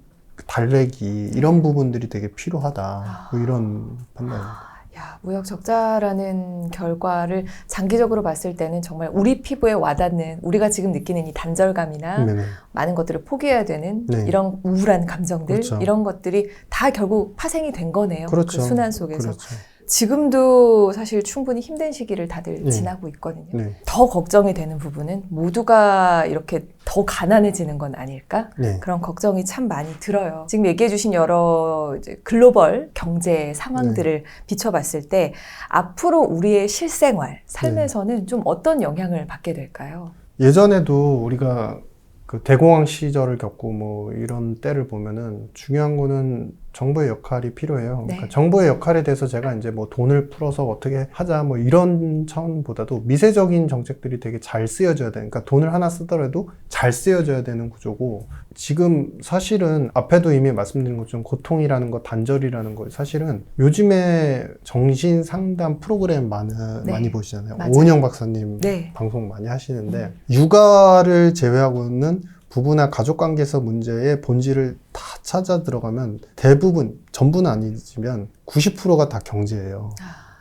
달래기 이런 부분들이 되게 필요하다. 뭐 이런 판단입니다. 야, 무역 적자라는 결과를 장기적으로 봤을 때는 정말 우리 피부에 와닿는 우리가 지금 느끼는 이 단절감이나 네네. 많은 것들을 포기해야 되는 네. 이런 우울한 감정들 그렇죠. 이런 것들이 다 결국 파생이 된 거네요. 그렇죠. 그 순환 속에서. 그렇죠. 지금도 사실 충분히 힘든 시기를 다들 네. 지나고 있거든요. 네. 더 걱정이 되는 부분은 모두가 이렇게 더 가난해지는 건 아닐까? 네. 그런 걱정이 참 많이 들어요. 지금 얘기해 주신 여러 이제 글로벌 경제 상황들을 비춰봤을 때 앞으로 우리의 실생활, 삶에서는 좀 어떤 영향을 받게 될까요? 예전에도 우리가 그 대공황 시절을 겪고 뭐 이런 때를 보면은 중요한 거는 정부의 역할이 필요해요. 그러니까 정부의 역할에 대해서 제가 이제 뭐 돈을 풀어서 어떻게 하자 뭐 이런 차원보다도 미세적인 정책들이 되게 잘 쓰여져야 되니까 그러니까 돈을 하나 쓰더라도 잘 쓰여져야 되는 구조고 지금 사실은 앞에도 이미 말씀드린 것처럼 고통이라는 거, 단절이라는 거 사실은 요즘에 정신 상담 프로그램 많이 보시잖아요. 맞아요. 오은영 박사님 방송 많이 하시는데 육아를 제외하고는 부부나 가족관계에서 문제의 본질을 다 찾아 들어가면 대부분, 전부는 아니지만 90%가 다 경제예요.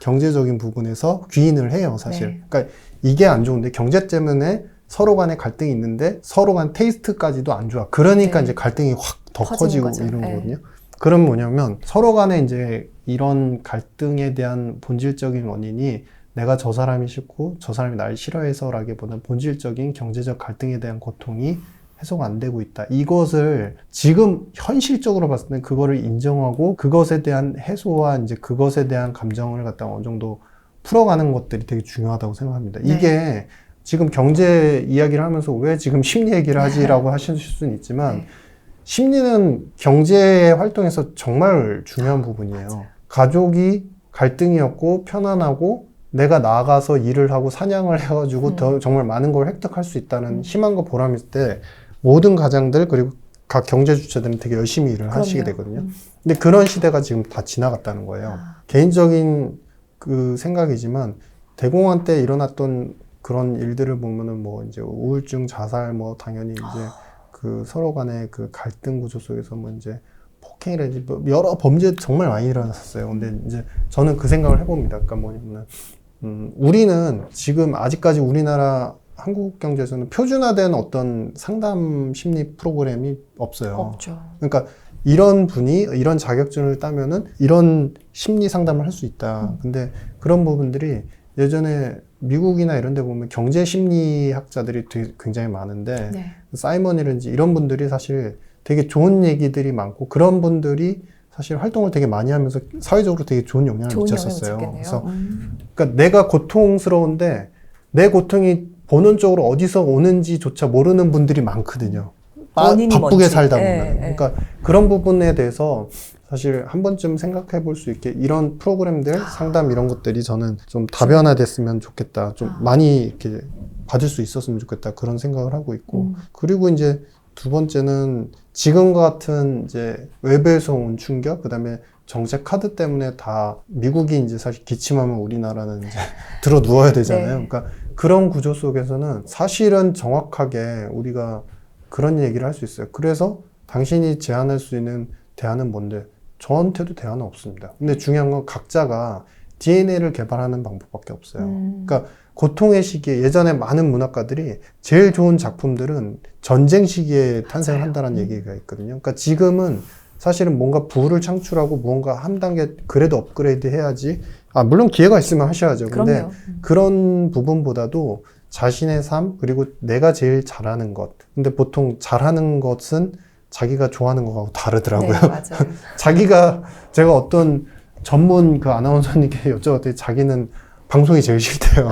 경제적인 부분에서 귀인을 해요, 사실. 그러니까 이게 안 좋은데 경제 때문에 서로 간에 갈등이 있는데 서로 간 테이스트까지도 안 좋아. 그러니까 이제 갈등이 확 더 커지고 거죠. 이런 거거든요. 그럼 뭐냐면 서로 간에 이제 이런 갈등에 대한 본질적인 원인이 내가 저 사람이 싫고 저 사람이 날 싫어해서라기보다는 본질적인 경제적 갈등에 대한 고통이 해소가 안 되고 있다. 이것을 지금 현실적으로 봤을 때 그거를 인정하고 그것에 대한 해소와 이제 그것에 대한 감정을 갖다가 어느 정도 풀어가는 것들이 되게 중요하다고 생각합니다. 이게 지금 경제 이야기를 하면서 왜 지금 심리 얘기를 하지라고 하실 수는 있지만 심리는 경제 활동에서 정말 중요한 부분이에요. 가족이 갈등이었고 편안하고 내가 나가서 일을 하고 사냥을 해가지고 더 정말 많은 걸 획득할 수 있다는 희망과 보람이 있을 때 모든 가장들 그리고 각 경제 주체들은 되게 열심히 일을 하시게 되거든요. 근데 그런 시대가 지금 다 지나갔다는 거예요. 개인적인 그 생각이지만 대공황 때 일어났던 그런 일들을 보면은 뭐 이제 우울증, 자살 뭐 당연히 이제 그 서로 간의 그 갈등 구조 속에서 뭐 이제 폭행이라든지 뭐 여러 범죄 정말 많이 일어났었어요. 근데 이제 저는 그 생각을 해봅니다. 그러니까 뭐냐면 우리는 지금 아직까지 우리나라 한국 경제에서는 표준화된 어떤 상담 심리 프로그램이 없어요. 없죠. 그러니까 이런 분이 이런 자격증을 따면은 이런 심리 상담을 할 수 있다. 근데 그런 부분들이 예전에 미국이나 이런 데 보면 경제 심리학자들이 되게 굉장히 많은데 네. 사이먼이라든지 이런 분들이 사실 되게 좋은 얘기들이 많고 그런 분들이 사실 활동을 되게 많이 하면서 사회적으로 되게 좋은 영향을 좋은 영향을 미쳤었어요. 미쳤겠네요. 그래서 그러니까 내가 고통스러운데 내 고통이 본원적으로 어디서 오는지조차 모르는 분들이 많거든요. 원인이 바쁘게 뭔지. 살다 보면. 예, 예. 그러니까 그런 부분에 대해서 사실 한 번쯤 생각해 볼 수 있게 이런 프로그램들, 상담 이런 것들이 저는 좀 다변화됐으면 좋겠다. 좀 많이 이렇게 받을 수 있었으면 좋겠다. 그런 생각을 하고 있고. 그리고 이제 두 번째는 지금과 같은 이제 외부에서 온 충격, 그 다음에 정책 카드 때문에 다 미국이 이제 사실 기침하면 우리나라는 이제 들어 누워야 되잖아요. 네. 그러니까 그런 구조 속에서는 사실은 정확하게 우리가 그런 얘기를 할 수 있어요. 그래서 당신이 제안할 수 있는 대안은 뭔데? 저한테도 대안은 없습니다. 근데 중요한 건 각자가 DNA를 개발하는 방법밖에 없어요. 그러니까 고통의 시기에 예전에 많은 문학가들이 제일 좋은 작품들은 전쟁 시기에 탄생을 한다는 얘기가 있거든요. 그러니까 지금은 사실은 뭔가 부를 창출하고 무언가 한 단계 그래도 업그레이드 해야지. 물론 기회가 있으면 하셔야죠. 근데 그럼요. 그런 부분보다도 자신의 삶, 그리고 내가 제일 잘하는 것. 근데 보통 잘하는 것은 자기가 좋아하는 것하고 다르더라고요. 네, 맞아요. 제가 어떤 전문 그 아나운서님께 여쭤봤더니 자기는 방송이 제일 싫대요.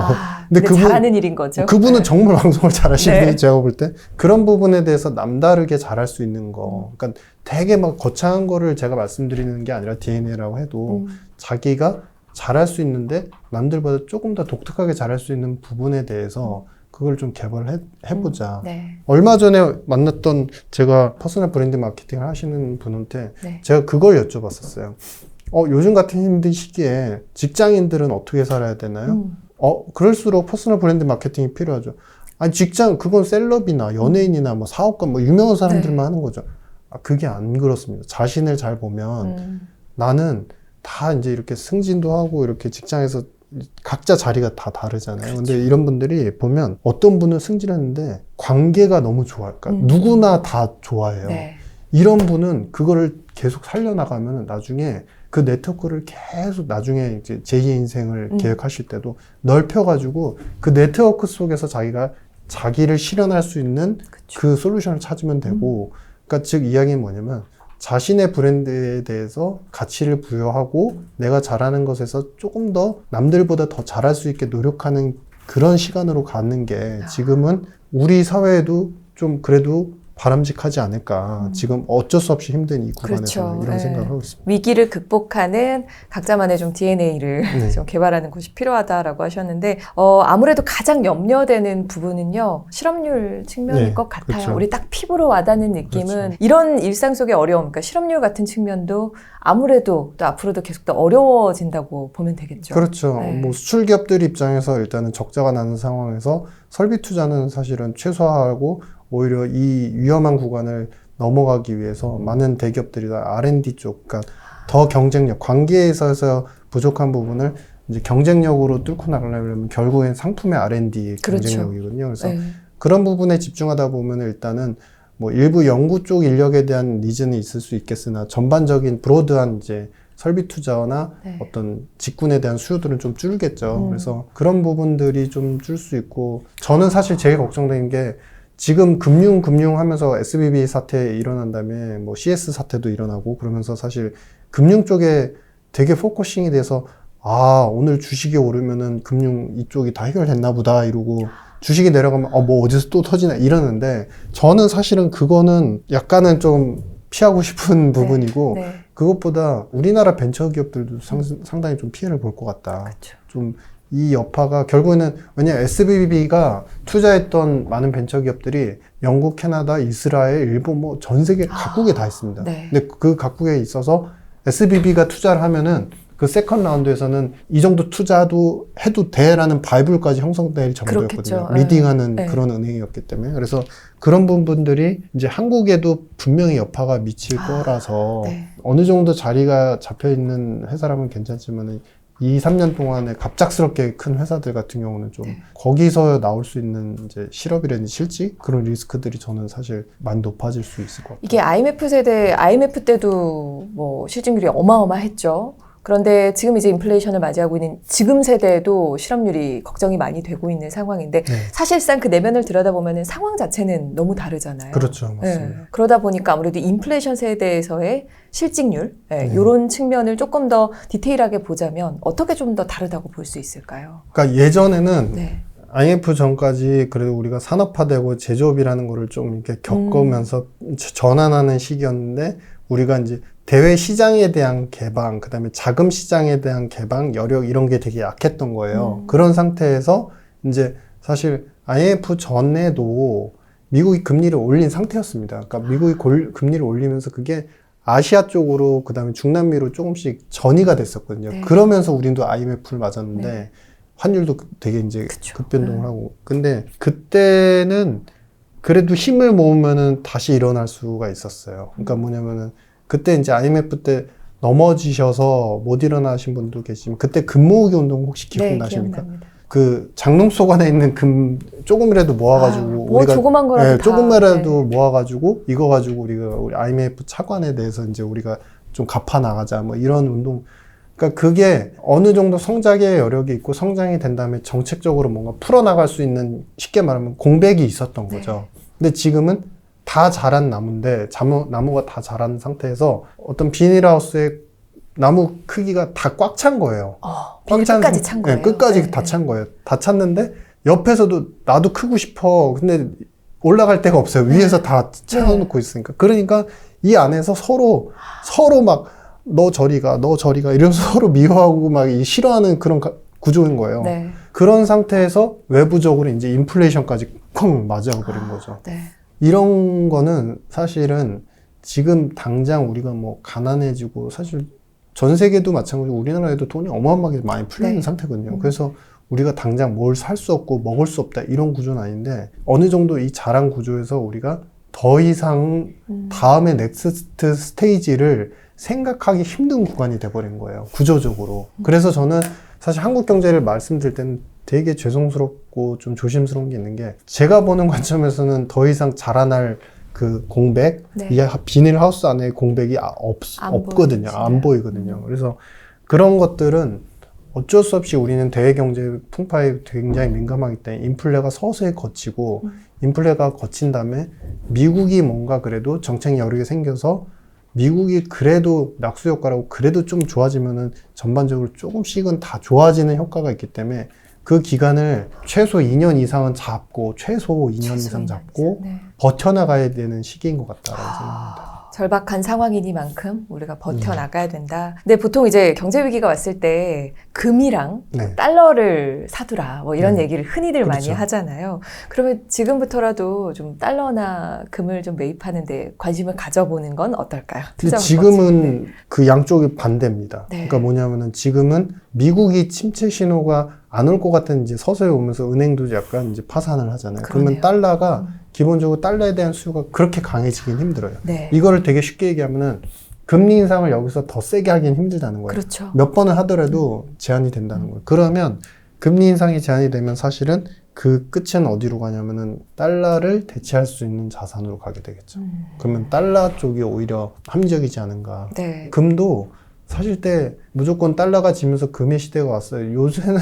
근데 잘하는 일인 거죠. 그분은 정말 방송을 잘하시는 네. 분이 제가 볼 때. 그런 부분에 대해서 남다르게 잘할 수 있는 거. 그러니까 되게 막 거창한 거를 제가 말씀드리는 게 아니라 DNA라고 해도 자기가 잘할 수 있는데 남들보다 조금 더 독특하게 잘할 수 있는 부분에 대해서 그걸 좀 개발해보자. 네. 얼마 전에 만났던 제가 퍼스널 브랜드 마케팅을 하시는 분한테 네. 제가 그걸 여쭤봤었어요. 요즘 같은 힘든 시기에 직장인들은 어떻게 살아야 되나요? 그럴수록 퍼스널 브랜드 마케팅이 필요하죠. 아니, 그건 셀럽이나 연예인이나 뭐 사업가, 뭐 유명한 사람들만 네. 하는 거죠. 그게 안 그렇습니다. 자신을 잘 보면 나는 다 이제 이렇게 승진도 하고 이렇게 직장에서 각자 자리가 다 다르잖아요. 그렇죠. 근데 이런 분들이 보면 어떤 분은 승진했는데 관계가 너무 좋아요. 그러니까 누구나 다 좋아해요. 네. 이런 분은 그거를 계속 살려나가면 나중에 그 네트워크를 계속 나중에 이제 제2의 인생을 계획하실 때도 넓혀가지고 그 네트워크 속에서 자기를 실현할 수 있는 그쵸. 그 솔루션을 찾으면 되고, 그러니까 즉 이야기는 뭐냐면 자신의 브랜드에 대해서 가치를 부여하고 내가 잘하는 것에서 조금 더 남들보다 더 잘할 수 있게 노력하는 그런 시간으로 가는 게 지금은 우리 사회에도 좀 그래도 바람직하지 않을까. 지금 어쩔 수 없이 힘든 이 구간에서 그렇죠. 이런 네. 생각을 하고 있습니다. 위기를 극복하는 각자만의 좀 DNA를 네. 좀 개발하는 것이 필요하다라고 하셨는데, 아무래도 가장 염려되는 부분은요, 실업률 측면일 네, 것 같아요. 그렇죠. 우리 딱 피부로 와닿는 느낌은 그렇죠. 이런 일상 속의 어려움, 그러니까 실업률 같은 측면도 아무래도 또 앞으로도 계속 더 어려워진다고 보면 되겠죠. 그렇죠. 네. 뭐 수출 기업들 입장에서 일단은 적자가 나는 상황에서 설비 투자는 사실은 최소화하고 오히려 이 위험한 구간을 넘어가기 위해서 많은 대기업들이 다 R&D 쪽, 그러니까 더 경쟁력, 관계에 있어서 부족한 부분을 이제 경쟁력으로 뚫고 나가려면 결국엔 상품의 R&D 그렇죠. 경쟁력이거든요. 그래서 네. 그런 부분에 집중하다 보면 일단은 뭐 일부 연구 쪽 인력에 대한 니즈는 있을 수 있겠으나 전반적인 브로드한 이제 설비 투자나 네. 어떤 직군에 대한 수요들은 좀 줄겠죠. 그래서 그런 부분들이 좀 줄 수 있고, 저는 사실 제일 걱정되는 게 지금 금융 하면서 SBB 사태 일어난 다음에 뭐 CS 사태도 일어나고 그러면서 사실 금융 쪽에 되게 포커싱이 돼서 오늘 주식이 오르면은 금융 이쪽이 다 해결됐나 보다 이러고 주식이 내려가면 뭐 어디서 또 터지나 이러는데, 저는 사실은 그거는 약간은 좀 피하고 싶은 부분이고 네. 그것보다 우리나라 벤처 기업들도 상당히 좀 피해를 볼 것 같다. 그렇죠. 좀 이 여파가 결국에는, 왜냐면 SBB가 투자했던 많은 벤처 기업들이 영국, 캐나다, 이스라엘, 일본 뭐 전 세계 각국에 다 있습니다. 네. 근데 그 각국에 있어서 SBB가 투자를 하면은 그 세컨 라운드에서는 이 정도 투자도 해도 돼라는 바이블까지 형성될 정도였거든요. 그렇겠죠. 리딩하는 네. 그런 은행이었기 때문에. 그래서 그런 부분들이 이제 한국에도 분명히 여파가 미칠 거라서 네. 어느 정도 자리가 잡혀 있는 회사라면 괜찮지만 2, 3년 동안에 갑작스럽게 큰 회사들 같은 경우는 좀 네. 거기서 나올 수 있는 이제 실업이라든지 실직 그런 리스크들이 저는 사실 많이 높아질 수 있을 것 같아요. 이게 IMF 때도 뭐 실직률이 어마어마했죠. 그런데 지금 이제 인플레이션을 맞이하고 있는 지금 세대에도 실업률이 걱정이 많이 되고 있는 상황인데 네. 사실상 그 내면을 들여다보면 상황 자체는 너무 다르잖아요. 그렇죠. 맞습니다. 네. 그러다 보니까 아무래도 인플레이션 세대에서의 실직률 네. 이런 측면을 조금 더 디테일하게 보자면 어떻게 좀 더 다르다고 볼 수 있을까요? 그러니까 예전에는 네. IMF 전까지 그래도 우리가 산업화되고 제조업이라는 거를 좀 이렇게 겪으면서 전환하는 시기였는데 우리가 이제 대외 시장에 대한 개방, 그다음에 자금 시장에 대한 개방, 여력 이런 게 되게 약했던 거예요. 그런 상태에서 이제 사실 IMF 전에도 미국이 금리를 올린 상태였습니다. 그러니까 미국이 금리를 올리면서 그게 아시아 쪽으로 그다음에 중남미로 조금씩 전이가 됐었거든요. 네. 그러면서 우리도 IMF를 맞았는데 네. 환율도 되게 이제 그쵸. 급변동을 하고. 근데 그때는 그래도 힘을 모으면은 다시 일어날 수가 있었어요. 그러니까 뭐냐면은 그때 이제 IMF 때 넘어지셔서 못 일어나신 분도 계시지만 그때 금 모으기 운동 혹시 기억나십니까? 기억납니다. 그 장롱 속 안에 있는 금 조금이라도 모아가지고 뭐 조그만 거라도 다. 조금이라도 모아가지고 이거 가지고 우리 IMF 차관에 대해서 이제 우리가 좀 갚아 나가자 뭐 이런 운동. 그러니까 그게 어느 정도 성장의 여력이 있고 성장이 된 다음에 정책적으로 뭔가 풀어나갈 수 있는 쉽게 말하면 공백이 있었던 거죠. 근데 지금은 다 자란 나무인데 나무가 다 자란 상태에서 어떤 비닐하우스의 나무 크기가 다 꽉 찬 거예요. 비닐 끝까지 찬 거예요. 네, 끝까지 네. 다 찬 거예요. 다 찼는데 옆에서도 나도 크고 싶어. 근데 올라갈 데가 없어요. 위에서 다 채워놓고 있으니까. 그러니까 이 안에서 서로 막 너 저리 가 이러면서 서로 미워하고 막 싫어하는 그런 구조인 거예요. 네. 그런 상태에서 외부적으로 이제 인플레이션까지 쿵 맞아버린 거죠. 네. 이런 거는 사실은 지금 당장 우리가 뭐 가난해지고 사실 전 세계도 마찬가지고 우리나라에도 돈이 어마어마하게 많이 풀리는 네. 상태거든요. 그래서 우리가 당장 뭘 살 수 없고 먹을 수 없다 이런 구조는 아닌데 어느 정도 이 자란 구조에서 우리가 더 이상 다음의 넥스트 스테이지를 생각하기 힘든 구간이 돼버린 거예요. 구조적으로. 그래서 저는 사실 한국 경제를 말씀드릴 때는 되게 죄송스럽고 좀 조심스러운 게 있는 게 제가 보는 관점에서는 더 이상 자라날 그 공백, 네. 이 비닐하우스 안에 공백이 없거든요. 안 보이거든요. 그래서 그런 것들은 어쩔 수 없이 우리는 대외경제 풍파에 굉장히 민감하기 때문에 인플레가 서서히 거치고 인플레가 거친 다음에 미국이 뭔가 그래도 정책 여력이 생겨서 미국이 그래도 낙수 효과라고 그래도 좀 좋아지면은 전반적으로 조금씩은 다 좋아지는 효과가 있기 때문에 그 기간을 최소 2년 이상은 잡고 최소 2년 이상 잡고 네. 버텨나가야 되는 시기인 것 같다라고 생각합니다. 절박한 상황이니만큼 우리가 버텨나가야 된다. 근데 보통 이제 경제 위기가 왔을 때 금이랑 네. 달러를 사두라 뭐 이런 얘기를 흔히들 많이 그렇죠. 하잖아요. 그러면 지금부터라도 좀 달러나 금을 좀 매입하는데 관심을 가져보는 건 어떨까요? 근데 투자 지금은 그 양쪽이 반대입니다. 네. 그러니까 뭐냐면은 지금은 미국이 침체 신호가 안 올 것 같은 이제 서서히 오면서 은행도 약간 이제 파산을 하잖아요. 그러면 그러네요. 달러가 기본적으로 달러에 대한 수요가 그렇게 강해지긴 힘들어요. 네. 이거를 되게 쉽게 얘기하면은 금리 인상을 여기서 더 세게 하긴 힘들다는 거예요. 그렇죠. 몇 번을 하더라도 제한이 된다는 거예요. 그러면 금리 인상이 제한이 되면 사실은 그 끝은 어디로 가냐면은 달러를 대체할 수 있는 자산으로 가게 되겠죠. 그러면 달러 쪽이 오히려 합리적이지 않은가. 네. 금도 사실 때 무조건 달러가 지면서 금의 시대가 왔어요. 요새는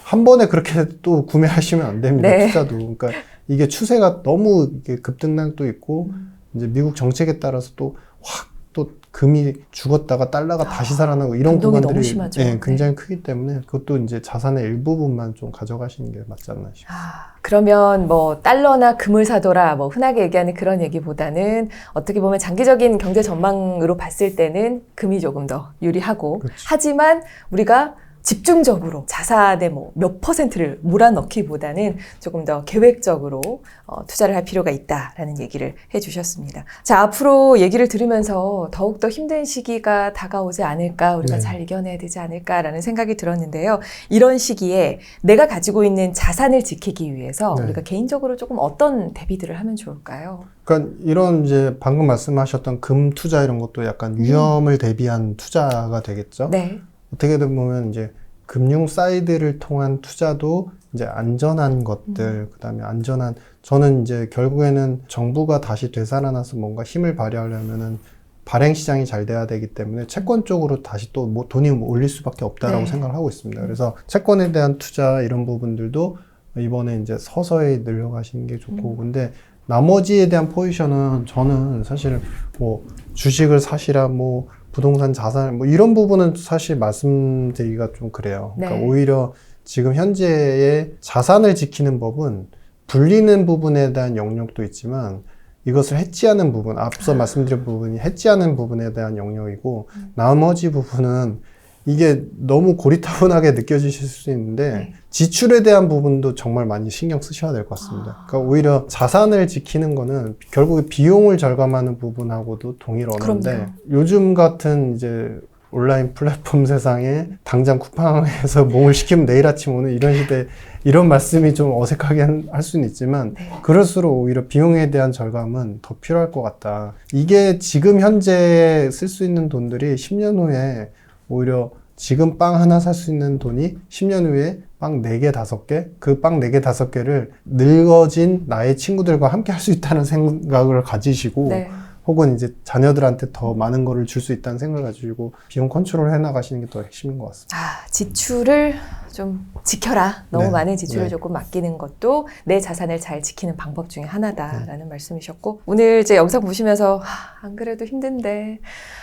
한 번에 그렇게 또 구매하시면 안 됩니다. 네. 투자도. 그러니까 이게 추세가 너무 이게 급등락도 있고 이제 미국 정책에 따라서 또 확 또 금이 죽었다가 달러가 다시 살아나고 이런 변동이 구간들이 너무 심하죠. 예, 굉장히 네. 크기 때문에 그것도 이제 자산의 일부분만 좀 가져가시는 게 맞지 않나 싶어요. 그러면 뭐 달러나 금을 사둬라 뭐 흔하게 얘기하는 그런 얘기보다는 어떻게 보면 장기적인 경제 전망으로 봤을 때는 금이 조금 더 유리하고 그렇죠. 하지만 우리가 집중적으로 자산의 뭐 몇 퍼센트를 몰아넣기보다는 조금 더 계획적으로 투자를 할 필요가 있다라는 얘기를 해주셨습니다. 자, 앞으로 얘기를 들으면서 더욱더 힘든 시기가 다가오지 않을까, 우리가 네. 잘 이겨내야 되지 않을까라는 생각이 들었는데요. 이런 시기에 내가 가지고 있는 자산을 지키기 위해서 네. 우리가 개인적으로 조금 어떤 대비들을 하면 좋을까요? 그러니까 이런 이제 방금 말씀하셨던 금 투자 이런 것도 약간 위험을 대비한 투자가 되겠죠. 네. 어떻게 보면 이제 금융 사이드를 통한 투자도 이제 안전한 것들, 그다음에 안전한, 저는 이제 결국에는 정부가 다시 되살아나서 뭔가 힘을 발휘하려면은 발행 시장이 잘 돼야 되기 때문에 채권 쪽으로 다시 또 뭐 돈이 올릴 수밖에 없다라고 네. 생각을 하고 있습니다. 그래서 채권에 대한 투자 이런 부분들도 이번에 이제 서서히 늘려가시는 게 좋고, 근데 나머지에 대한 포지션은 저는 사실 뭐 주식을 사시라, 뭐 부동산 자산, 뭐 이런 부분은 사실 말씀드리기가 좀 그래요. 그러니까 네. 오히려 지금 현재의 자산을 지키는 법은 불리는 부분에 대한 영역도 있지만 이것을 해지하는 부분, 앞서 말씀드린 부분이 해지하는 부분에 대한 영역이고, 나머지 부분은 이게 너무 고리타분하게 느껴지실 수 있는데 네. 지출에 대한 부분도 정말 많이 신경 쓰셔야 될 것 같습니다. 그러니까 오히려 자산을 지키는 거는 결국에 비용을 절감하는 부분하고도 동일하는데, 그럼요. 요즘 같은 이제 온라인 플랫폼 세상에 당장 쿠팡에서 몸을 시키면 내일 아침 오는 이런 시대에 이런 말씀이 좀 어색하게 할 수는 있지만, 네. 그럴수록 오히려 비용에 대한 절감은 더 필요할 것 같다. 이게 지금 현재 쓸 수 있는 돈들이 10년 후에 오히려 지금 빵 하나 살 수 있는 돈이 10년 후에 빵 4개, 5개, 그 빵 4개, 5개를 늙어진 나의 친구들과 함께 할 수 있다는 생각을 가지시고, 네. 혹은 이제 자녀들한테 더 많은 거를 줄 수 있다는 생각을 가지고 비용 컨트롤 해 나가시는 게 더 핵심인 것 같습니다. 지출을 좀 지켜라. 너무 네. 많은 지출을 네. 조금 맡기는 것도 내 자산을 잘 지키는 방법 중에 하나다라는 말씀이셨고, 오늘 이제 영상 보시면서 안 그래도 힘든데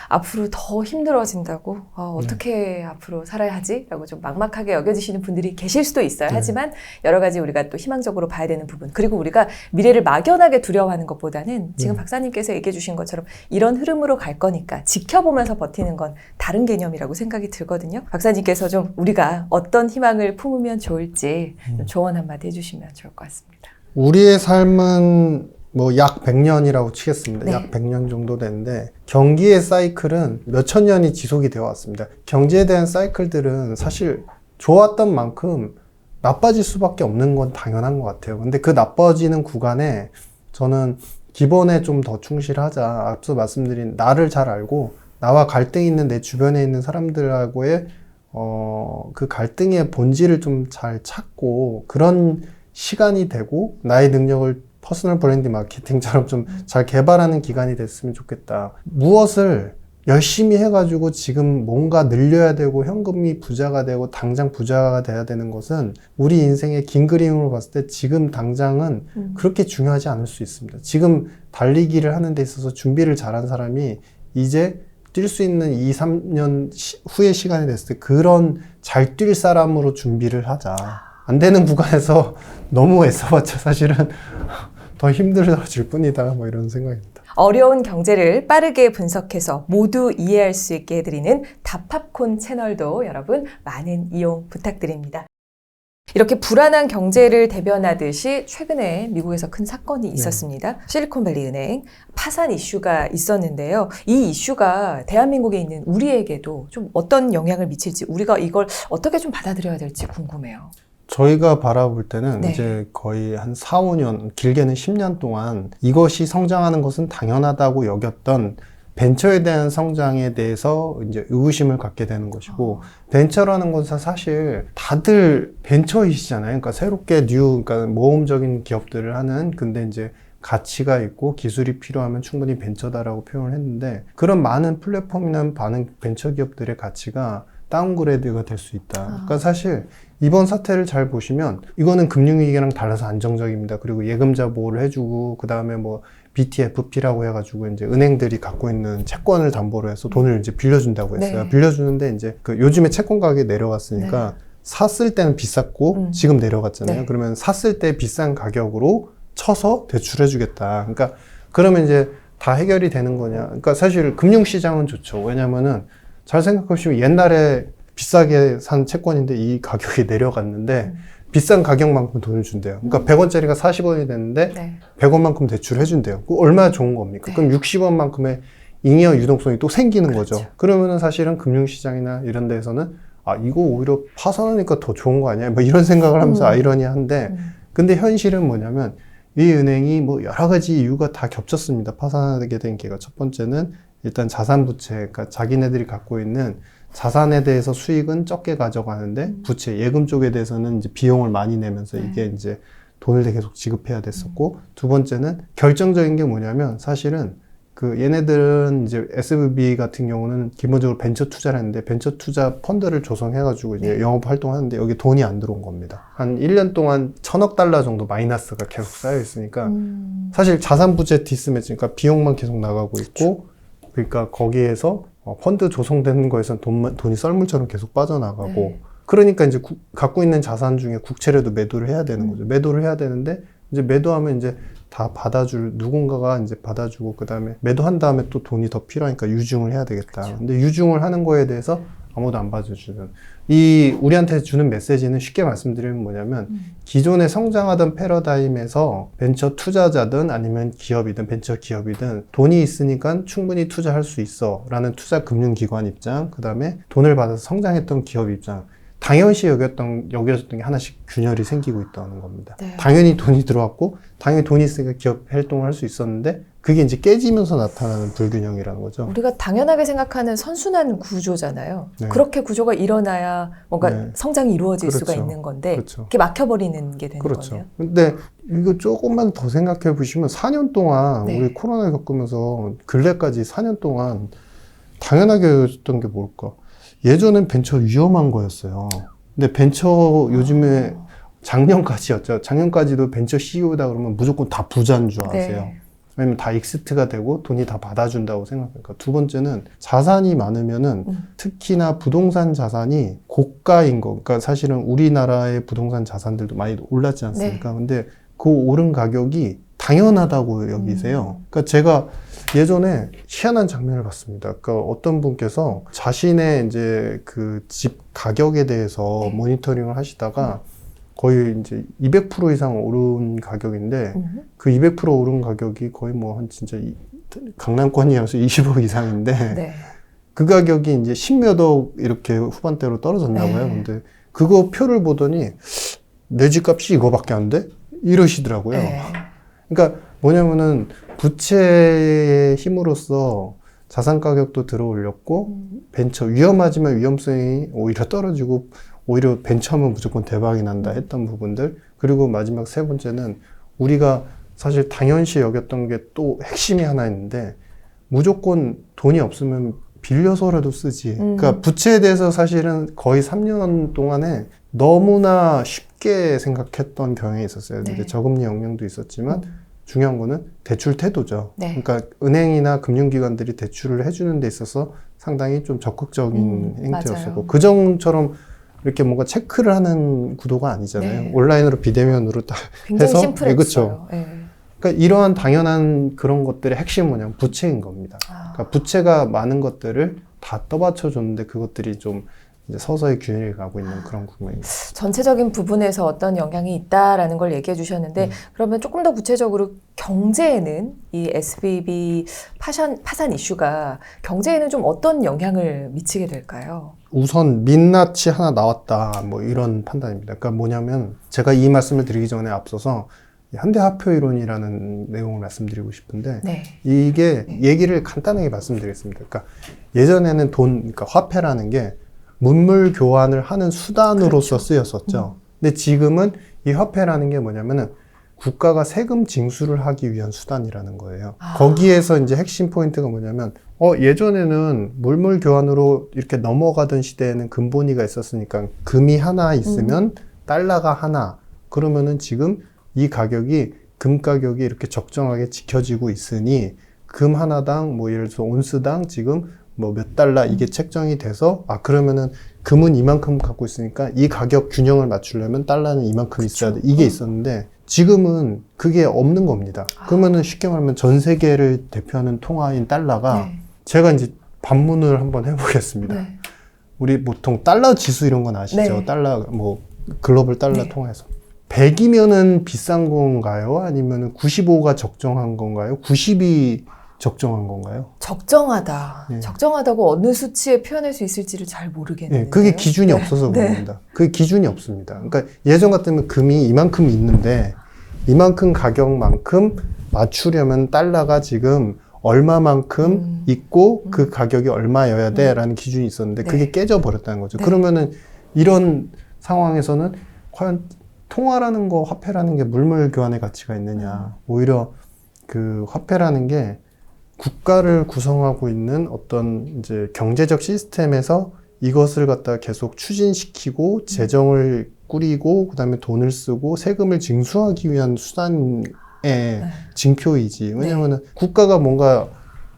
앞으로 더 힘들어진다고, 어떻게 앞으로 살아야 하지? 라고 좀 막막하게 여겨지시는 분들이 계실 수도 있어요. 네. 하지만 여러 가지 우리가 또 희망적으로 봐야 되는 부분, 그리고 우리가 미래를 막연하게 두려워하는 것보다는 지금 박사님께서 얘기해 주신 것처럼 이런 흐름으로 갈 거니까 지켜보면서 버티는 건 다른 개념이라고 생각이 들거든요. 박사님께서 좀 우리가 어떤 희망을 품으면 좋을지 좀 조언 한마디 해주시면 좋을 것 같습니다. 우리의 삶은 뭐 약 100년이라고 치겠습니다. 네. 약 100년 정도 되는데 경기의 사이클은 몇천 년이 지속이 되어 왔습니다. 경제에 대한 사이클들은 사실 좋았던 만큼 나빠질 수밖에 없는 건 당연한 것 같아요. 근데 그 나빠지는 구간에 저는 기본에 좀 더 충실하자. 앞서 말씀드린 나를 잘 알고 나와 갈등이 있는 내 주변에 있는 사람들하고의 그 갈등의 본질을 좀 잘 찾고 그런 시간이 되고 나의 능력을 퍼스널 브랜드 마케팅처럼 좀 잘 개발하는 기간이 됐으면 좋겠다. 무엇을 열심히 해가지고 지금 뭔가 늘려야 되고 현금이 부자가 되고 당장 부자가 돼야 되는 것은 우리 인생의 긴 그림으로 봤을 때 지금 당장은 그렇게 중요하지 않을 수 있습니다. 지금 달리기를 하는 데 있어서 준비를 잘한 사람이 이제 뛸 수 있는 2, 3년 후의 시간이 됐을 때 그런 잘 뛸 사람으로 준비를 하자. 안 되는 구간에서 너무 애써봤자 사실은 더 힘들어질 뿐이다. 뭐 이런 생각입니다. 어려운 경제를 빠르게 분석해서 모두 이해할 수 있게 해드리는 다팝콘 채널도 여러분 많은 이용 부탁드립니다. 이렇게 불안한 경제를 대변하듯이 최근에 미국에서 큰 사건이 있었습니다. 실리콘밸리 은행 파산 이슈가 있었는데요. 이 이슈가 대한민국에 있는 우리에게도 좀 어떤 영향을 미칠지, 우리가 이걸 어떻게 좀 받아들여야 될지 궁금해요. 저희가 바라볼 때는 네. 이제 거의 한 4, 5년, 길게는 10년 동안 이것이 성장하는 것은 당연하다고 여겼던 벤처에 대한 성장에 대해서 이제 의구심을 갖게 되는 것이고, 벤처라는 것은 사실 다들 벤처이시잖아요. 그러니까 새롭게 그러니까 모험적인 기업들을 하는, 근데 이제 가치가 있고 기술이 필요하면 충분히 벤처다라고 표현을 했는데, 그런 많은 플랫폼이나 많은 벤처 기업들의 가치가 다운그레이드가 될 수 있다. 그러니까 사실 이번 사태를 잘 보시면 이거는 금융위기랑 달라서 안정적입니다. 그리고 예금자 보호를 해주고, 그 다음에 뭐 BTFP라고 해가지고 이제 은행들이 갖고 있는 채권을 담보로 해서 돈을 이제 빌려준다고 했어요. 네. 빌려주는데 이제 그 요즘에 채권 가격이 내려갔으니까 샀을 때는 비쌌고 지금 내려갔잖아요. 네. 그러면 샀을 때 비싼 가격으로 쳐서 대출해주겠다. 그러니까 그러면 이제 다 해결이 되는 거냐. 그러니까 사실 금융시장은 좋죠. 왜냐면은 잘 생각해보시면 옛날에 비싸게 산 채권인데 이 가격이 내려갔는데 비싼 가격만큼 돈을 준대요. 그러니까 100원짜리가 40원이 됐는데 네. 100원만큼 대출을 해준대요. 그 얼마나 좋은 겁니까? 네. 그럼 60원만큼의 잉여 유동성이 또 생기는 그렇죠. 거죠. 그러면은 사실은 금융시장이나 이런 데에서는 아, 이거 오히려 파산하니까 더 좋은 거 아니야? 뭐 이런 생각을 하면서 아이러니한데 근데 현실은 뭐냐면 이 은행이 뭐 여러 가지 이유가 다 겹쳤습니다. 파산하게 된 게가 첫 번째는 일단 자산 부채, 그러니까 자기네들이 갖고 있는 자산에 대해서 수익은 적게 가져가는데 부채, 예금 쪽에 대해서는 이제 비용을 많이 내면서 이게 이제 돈을 계속 지급해야 됐었고 두 번째는 결정적인 게 뭐냐면 사실은 그 얘네들은 이제 SVB 같은 경우는 기본적으로 벤처 투자를 했는데 벤처 투자 펀드를 조성해가지고 이제 영업 활동하는데 여기 돈이 안 들어온 겁니다. 한 1년 동안 1,000억 달러 정도 마이너스가 계속 쌓여 있으니까 사실 자산 부채 디스매치, 그러니까 비용만 계속 나가고 있고 그러니까 거기에서 펀드 조성되는 거에선 돈이 썰물처럼 계속 빠져나가고 그러니까 이제 갖고 있는 자산 중에 국채라도 매도를 해야 되는 거죠. 매도를 해야 되는데 이제 매도하면 이제 다 누군가가 이제 받아주고 그 다음에 매도한 다음에 또 돈이 더 필요하니까 유증을 해야 되겠다. 그렇죠. 근데 유증을 하는 거에 대해서 아무도 안 봐주는 이 우리한테 주는 메시지는 쉽게 말씀드리면 뭐냐면 기존에 성장하던 패러다임에서 벤처 투자자든 아니면 기업이든 벤처 기업이든 돈이 있으니까 충분히 투자할 수 있어 라는 투자 금융기관 입장, 그 다음에 돈을 받아서 성장했던 기업 입장, 당연시 여겼던 게 하나씩 균열이 생기고 있다는 겁니다. 네. 당연히 돈이 들어왔고 당연히 돈이 있으니까 기업 활동을 할 수 있었는데 그게 이제 깨지면서 나타나는 불균형이라는 거죠. 우리가 당연하게 생각하는 선순환 구조잖아요. 네. 그렇게 구조가 일어나야 뭔가 네. 성장이 이루어질 그렇죠. 수가 있는 건데 그렇죠. 이렇게 막혀버리는 게 되는 그렇죠. 거네요. 근데 이거 조금만 더 생각해 보시면 4년 동안 네. 우리 코로나 겪으면서 근래까지 4년 동안 당연하게 여겼던 게 뭘까? 예전엔 벤처 위험한 거였어요. 근데 벤처 요즘에 작년까지였죠. 작년까지도 벤처 CEO다 그러면 무조건 다 부자인 줄 아세요. 네. 왜냐면 다 익스트가 되고 돈이 다 받아준다고 생각하니까. 두 번째는 자산이 많으면은 특히나 부동산 자산이 고가인 거. 그러니까 사실은 우리나라의 부동산 자산들도 많이 올랐지 않습니까? 네. 근데 그 오른 가격이 당연하다고 여기세요. 그러니까 제가 예전에 희한한 장면을 봤습니다. 그러니까 어떤 분께서 자신의 이제 그 집 가격에 대해서 네. 모니터링을 하시다가 거의 이제 200% 이상 오른 가격인데 그 200% 오른 가격이 거의 뭐 한 진짜 강남권이어서 20억 이상인데 네. 그 가격이 이제 10몇억 이렇게 후반대로 떨어졌나 봐요. 네. 근데 그거 표를 보더니 내 집값이 이거밖에 안 돼? 이러시더라고요. 네. 그러니까 뭐냐면은 부채의 힘으로써 자산 가격도 들어올렸고 벤처 위험하지만 위험성이 오히려 떨어지고 오히려 벤처하면 무조건 대박이 난다 했던 부분들. 그리고 마지막 세 번째는 우리가 사실 당연시 여겼던 게 또 핵심이 하나 있는데 무조건 돈이 없으면 빌려서라도 쓰지. 그러니까 부채에 대해서 사실은 거의 3년 동안에 너무나 쉽게 생각했던 경향이 있었어요. 네. 이제 저금리 영향도 있었지만 중요한 거는 대출 태도죠. 네. 그러니까 은행이나 금융기관들이 대출을 해주는 데 있어서 상당히 좀 적극적인 행태였었고 맞아요. 그전처럼 이렇게 뭔가 체크를 하는 구도가 아니잖아요. 네. 온라인으로 비대면으로 딱 굉장히 해서 심플했어요. 그렇죠. 네. 그러니까 이러한 당연한 그런 것들의 핵심은 뭐냐면 부채인 겁니다. 그러니까 부채가 많은 것들을 다 떠받쳐 줬는데 그것들이 좀 이제 서서히 균열이 가고 있는 그런 국면입니다. 전체적인 부분에서 어떤 영향이 있다라는 걸 얘기해 주셨는데 그러면 조금 더 구체적으로 경제에는 이 SVB 파산 이슈가 경제에는 좀 어떤 영향을 미치게 될까요? 우선 민낯이 하나 나왔다 뭐 이런 판단입니다. 그러니까 뭐냐면 제가 이 말씀을 드리기 전에 앞서서 현대화폐 이론이라는 내용을 말씀드리고 싶은데 네. 이게 얘기를 간단하게 말씀드리겠습니다. 그러니까 예전에는 그러니까 화폐라는 게 문물 교환을 하는 수단으로서 그렇죠. 쓰였었죠. 근데 지금은 이 화폐라는 게 뭐냐면은 국가가 세금 징수를 하기 위한 수단이라는 거예요. 거기에서 이제 핵심 포인트가 뭐냐면 예전에는 물물 교환으로 이렇게 넘어가던 시대에는 금본위가 있었으니까 금이 하나 있으면 달러가 하나. 그러면은 지금 이 가격이 금 가격이 이렇게 적정하게 지켜지고 있으니 금 하나당 뭐 예를 들어서 온스당 지금 뭐 몇 달러 이게 책정이 돼서 그러면은 금은 이만큼 갖고 있으니까 이 가격 균형을 맞추려면 달러는 이만큼 있어야 돼. 이게 있었는데 지금은 그게 없는 겁니다. 그러면은 쉽게 말하면 전 세계를 대표하는 통화인 달러가 네. 제가 이제 반문을 한번 해보겠습니다. 네. 우리 보통 달러 지수 이런 건 아시죠? 네. 달러 뭐 글로벌 달러 네. 통해서 100이면은 비싼 건가요? 아니면 95가 적정한 건가요? 90이 적정한 건가요? 적정하다. 네. 적정하다고 어느 수치에 표현할 수 있을지를 잘 모르겠는데요. 네, 그게 기준이 네. 없어서 네. 그럽니다. 그게 기준이 없습니다. 그러니까 예전 같으면 금이 이만큼 있는데 이만큼 가격만큼 맞추려면 달러가 지금 얼마만큼 있고 그 가격이 얼마여야 돼라는 기준이 있었는데 네. 그게 깨져버렸다는 거죠. 네. 그러면은 이런 상황에서는 과연 통화라는 거, 화폐라는 게 물물 교환의 가치가 있느냐. 오히려 그 화폐라는 게 국가를 구성하고 있는 어떤 이제 경제적 시스템에서 이것을 갖다 계속 추진시키고 재정을 꾸리고 그다음에 돈을 쓰고 세금을 징수하기 위한 수단의 징표이지. 왜냐면은 국가가 뭔가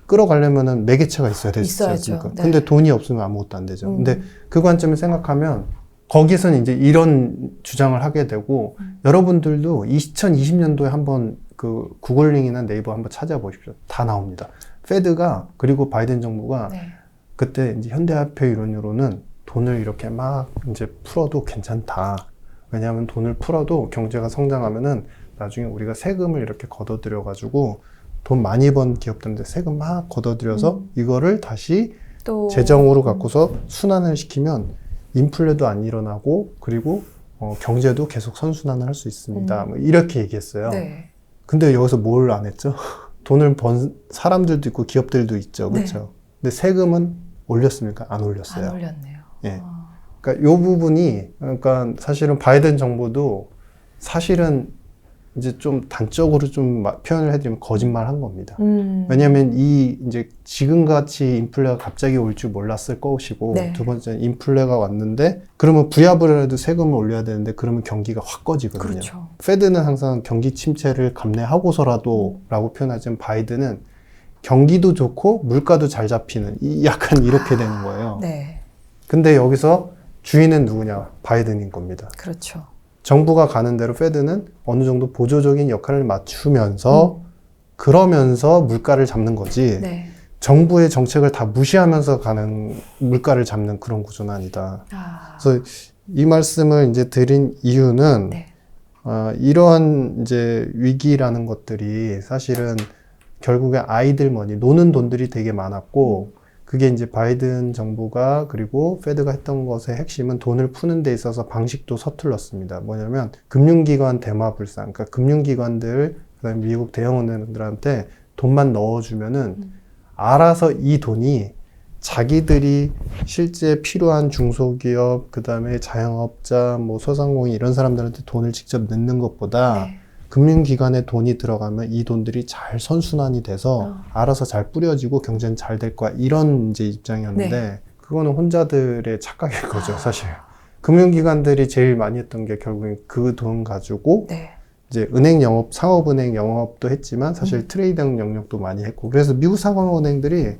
끌어가려면은 매개체가 있어야 되지 있어야죠. 않습니까? 네. 근데 돈이 없으면 아무것도 안 되죠. 근데 그 관점을 생각하면 거기서는 이제 이런 주장을 하게 되고 여러분들도 2020년도에 한번 그 구글링이나 네이버 한번 찾아보십시오. 다 나옵니다. 페드가 그리고 바이든 정부가 네. 그때 이제 현대화폐 이론으로는 돈을 이렇게 막 이제 풀어도 괜찮다. 왜냐하면 돈을 풀어도 경제가 성장하면은 나중에 우리가 세금을 이렇게 걷어들여 가지고 돈 많이 번 기업들한테 세금 막 걷어들여서 이거를 다시 또 재정으로 갖고서 순환을 시키면 인플레도 안 일어나고 그리고 경제도 계속 선순환을 할 수 있습니다. 뭐 이렇게 얘기했어요. 네. 근데 여기서 뭘 안 했죠? 돈을 번 사람들도 있고 기업들도 있죠. 그렇죠? 네. 근데 세금은 올렸습니까? 안 올렸어요. 안 올렸네요. 예. 그러니까 요 부분이 그러니까 사실은 바이든 정부도 사실은 이제 좀 단적으로 좀 표현을 해드리면 거짓말 한 겁니다. 왜냐하면 이 이제 지금같이 인플레가 갑자기 올 줄 몰랐을 것이고 네. 두 번째는 인플레가 왔는데 그러면 부야부를 해도 세금을 올려야 되는데 그러면 경기가 확 꺼지거든요. 그렇죠. 페드는 항상 경기 침체를 감내하고서라도 라고 표현하지만 바이든은 경기도 좋고 물가도 잘 잡히는 약간 이렇게 되는 거예요. 네. 근데 여기서 주인은 누구냐? 바이든인 겁니다. 그렇죠. 정부가 가는 대로 페드는 어느 정도 보조적인 역할을 맞추면서 그러면서 물가를 잡는 거지 네. 정부의 정책을 다 무시하면서 가는 물가를 잡는 그런 구조는 아니다. 그래서 이 말씀을 이제 드린 이유는 네. 이러한 이제 위기라는 것들이 사실은 결국에 아이들 머니, 노는 돈들이 되게 많았고 그게 이제 바이든 정부가 그리고 페드가 했던 것의 핵심은 돈을 푸는 데 있어서 방식도 서툴렀습니다. 뭐냐면 금융기관 대마불상, 그러니까 금융기관들, 그다음에 미국 대형은행들한테 돈만 넣어주면은 알아서 이 돈이 자기들이 실제 필요한 중소기업, 그다음에 자영업자, 뭐 소상공인 이런 사람들한테 돈을 직접 넣는 것보다 네. 금융기관에 돈이 들어가면 이 돈들이 잘 선순환이 돼서 알아서 잘 뿌려지고 경제는 잘 될 거야. 이런 이제 입장이었는데 네. 그거는 혼자들의 착각인 거죠, 사실. 금융기관들이 제일 많이 했던 게 결국엔 그 돈 가지고 네. 이제 은행 영업, 상업은행 영업도 했지만 사실 트레이딩 영역도 많이 했고 그래서 미국 상업은행들이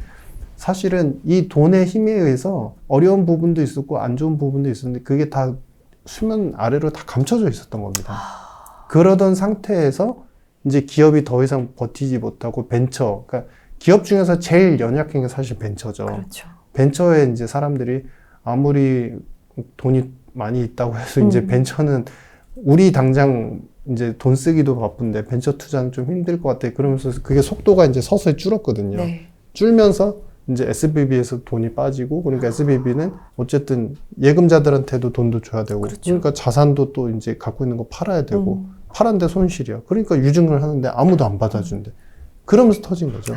사실은 이 돈의 힘에 의해서 어려운 부분도 있었고 안 좋은 부분도 있었는데 그게 다 수면 아래로 다 감춰져 있었던 겁니다. 그러던 상태에서 이제 기업이 더 이상 버티지 못하고 벤처, 그러니까 기업 중에서 제일 연약한 게 사실 벤처죠. 그렇죠. 벤처에 이제 사람들이 아무리 돈이 많이 있다고 해서 이제 벤처는 우리 당장 이제 돈 쓰기도 바쁜데 벤처 투자는 좀 힘들 것 같아. 그러면서 그게 속도가 이제 서서히 줄었거든요. 네. 줄면서 이제 SVB에서 돈이 빠지고 그러니까 SVB는 어쨌든 예금자들한테도 돈도 줘야 되고 그렇죠. 그러니까 자산도 또 이제 갖고 있는 거 팔아야 되고 팔았는데 손실이야. 그러니까 유증을 하는데 아무도 안 받아준대. 그러면서 터진 거죠.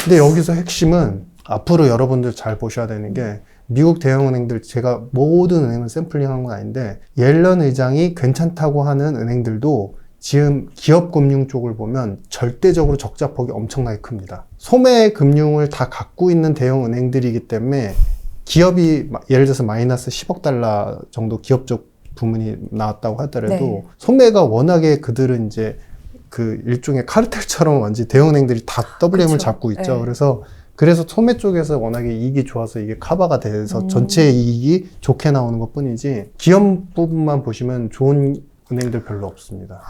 근데 여기서 핵심은 앞으로 여러분들 잘 보셔야 되는 게 미국 대형은행들 제가 모든 은행을 샘플링한 건 아닌데 옐런 의장이 괜찮다고 하는 은행들도 지금 기업금융 쪽을 보면 절대적으로 적자폭이 엄청나게 큽니다. 소매 금융을 다 갖고 있는 대형 은행들이기 때문에 기업이 예를 들어서 마이너스 10억 달러 정도 기업적 부문이 나왔다고 하더라도 네. 소매가 워낙에 그들은 이제 그 일종의 카르텔처럼 완전 대형은행들이 다 WM을 그렇죠. 잡고 있죠. 네. 그래서 소매 쪽에서 워낙에 이익이 좋아서 이게 커버가 돼서 전체 이익이 좋게 나오는 것 뿐이지 기업 부분만 보시면 좋은 은행들 별로 없습니다.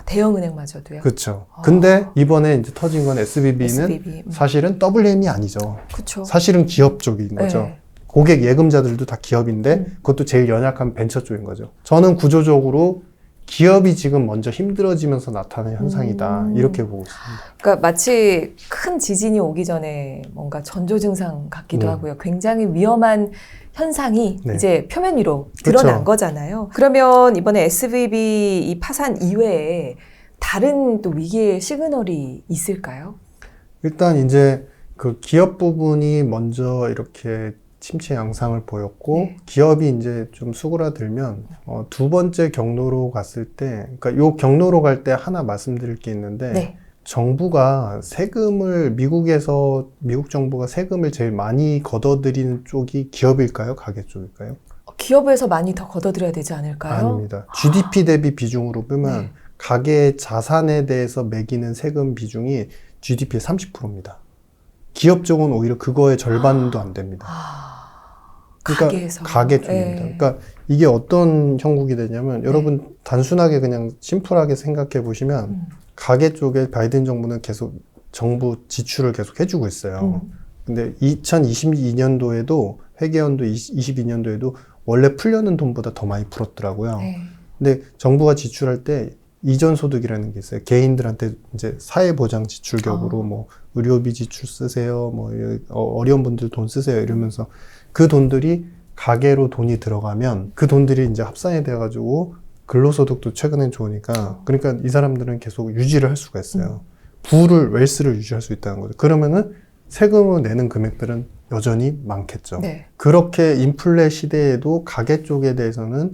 대형은행마저도요. 그렇죠. 근데 이번에 이제 터진 건 SVB는 SVB. 사실은 WM이 아니죠. 그렇죠. 사실은 기업 쪽인 거죠. 네. 고객 예금자들도 다 기업인데 그것도 제일 연약한 벤처 쪽인 거죠. 저는 구조적으로 기업이 지금 먼저 힘들어지면서 나타나는 현상이다. 이렇게 보고 있습니다. 그러니까 마치 큰 지진이 오기 전에 뭔가 전조 증상 같기도 하고요. 굉장히 위험한 현상이 네. 이제 표면 위로 드러난 그쵸. 거잖아요. 그러면 이번에 SVB 이 파산 이외에 다른 또 위기의 시그널이 있을까요? 일단 이제 그 기업 부분이 먼저 이렇게 침체 양상을 보였고 네. 기업이 이제 좀 수그라들면 두 번째 경로로 갔을 때, 그러니까 요 경로로 갈 때 하나 말씀드릴 게 있는데 네. 정부가 세금을 미국 정부가 세금을 제일 많이 걷어들이는 쪽이 기업일까요? 가계 쪽일까요? 기업에서 많이 더 걷어들여야 되지 않을까요? 아닙니다. GDP 대비 비중으로 보면 네. 가계 자산에 대해서 매기는 세금 비중이 GDP의 30%입니다. 기업 쪽은 오히려 그거의 절반도 안 됩니다. 그러니까 가계에서. 가계 쪽입니다. 네. 그러니까 이게 어떤 형국이 되냐면 여러분 단순하게 그냥 심플하게 생각해 보시면 가계 쪽에 바이든 정부는 계속 정부 지출을 계속 해주고 있어요. 근데 2022년도에도 회계연도 22년도에도 원래 풀려는 돈보다 더 많이 풀었더라고요. 네. 근데 정부가 지출할 때 이전 소득이라는 게 있어요. 개인들한테 이제 사회보장 지출격으로 뭐 의료비 지출 쓰세요, 뭐 어려운 분들 돈 쓰세요 이러면서 그 돈들이 가계로 돈이 들어가면 그 돈들이 이제 합산이 돼가지고 근로소득도 최근엔 좋으니까 그러니까 이 사람들은 계속 유지를 할 수가 있어요. 웰스를 유지할 수 있다는 거죠. 그러면은 세금을 내는 금액들은 여전히 많겠죠. 네. 그렇게 인플레 시대에도 가계 쪽에 대해서는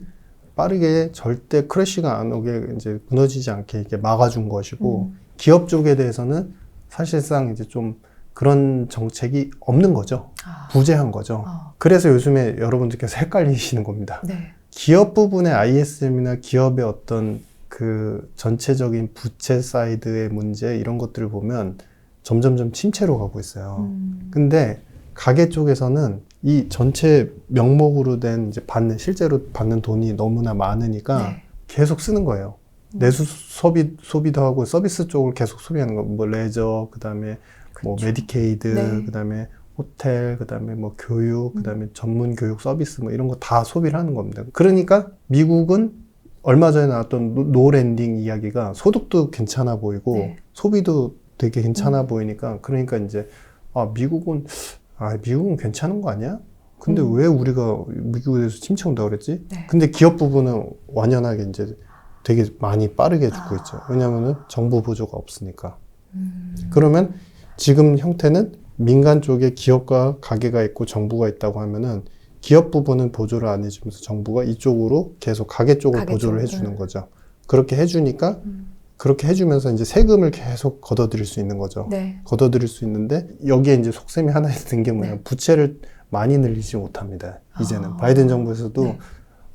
빠르게 절대 크래시가 안 오게 이제 무너지지 않게 이렇게 막아준 것이고 기업 쪽에 대해서는 사실상 이제 좀 그런 정책이 없는 거죠. 부재한 거죠. 그래서 요즘에 여러분들께서 헷갈리시는 겁니다. 네. 기업 부분의 ISM이나 기업의 어떤 그 전체적인 부채 사이드의 문제 이런 것들을 보면 점점점 침체로 가고 있어요. 근데 가계 쪽에서는 이 전체 명목으로 된 이제 실제로 받는 돈이 너무나 많으니까 네. 계속 쓰는 거예요. 내수 소비도 하고 서비스 쪽을 계속 소비하는 거. 뭐 레저, 그다음에 뭐 메디케이드, 네. 그다음에 호텔, 그다음에 뭐 교육, 그다음에 전문 교육 서비스 뭐 이런 거 다 소비를 하는 겁니다. 그러니까 미국은 얼마 전에 나왔던 노랜딩 이야기가 소득도 괜찮아 보이고 네. 소비도 되게 괜찮아 보이니까 그러니까 이제 미국은 괜찮은 거 아니야? 근데 왜 우리가 미국에 대해서 침체 온다고 그랬지? 네. 근데 기업 부분은 완연하게 이제 되게 많이 빠르게 죽고 있죠. 왜냐면은 정부 보조가 없으니까. 그러면 지금 형태는 민간 쪽에 기업과 가계가 있고 정부가 있다고 하면은 기업 부분은 보조를 안 해주면서 정부가 이쪽으로 계속 가계 쪽을 보조를 해주는 거죠. 그렇게 해주니까 그렇게 해주면서 이제 세금을 계속 걷어들일 수 있는 거죠. 네. 걷어들일 수 있는데 여기에 이제 속셈이 하나 있는 게 뭐냐면 네. 부채를 많이 늘리지 못합니다. 이제는 바이든 정부에서도 네.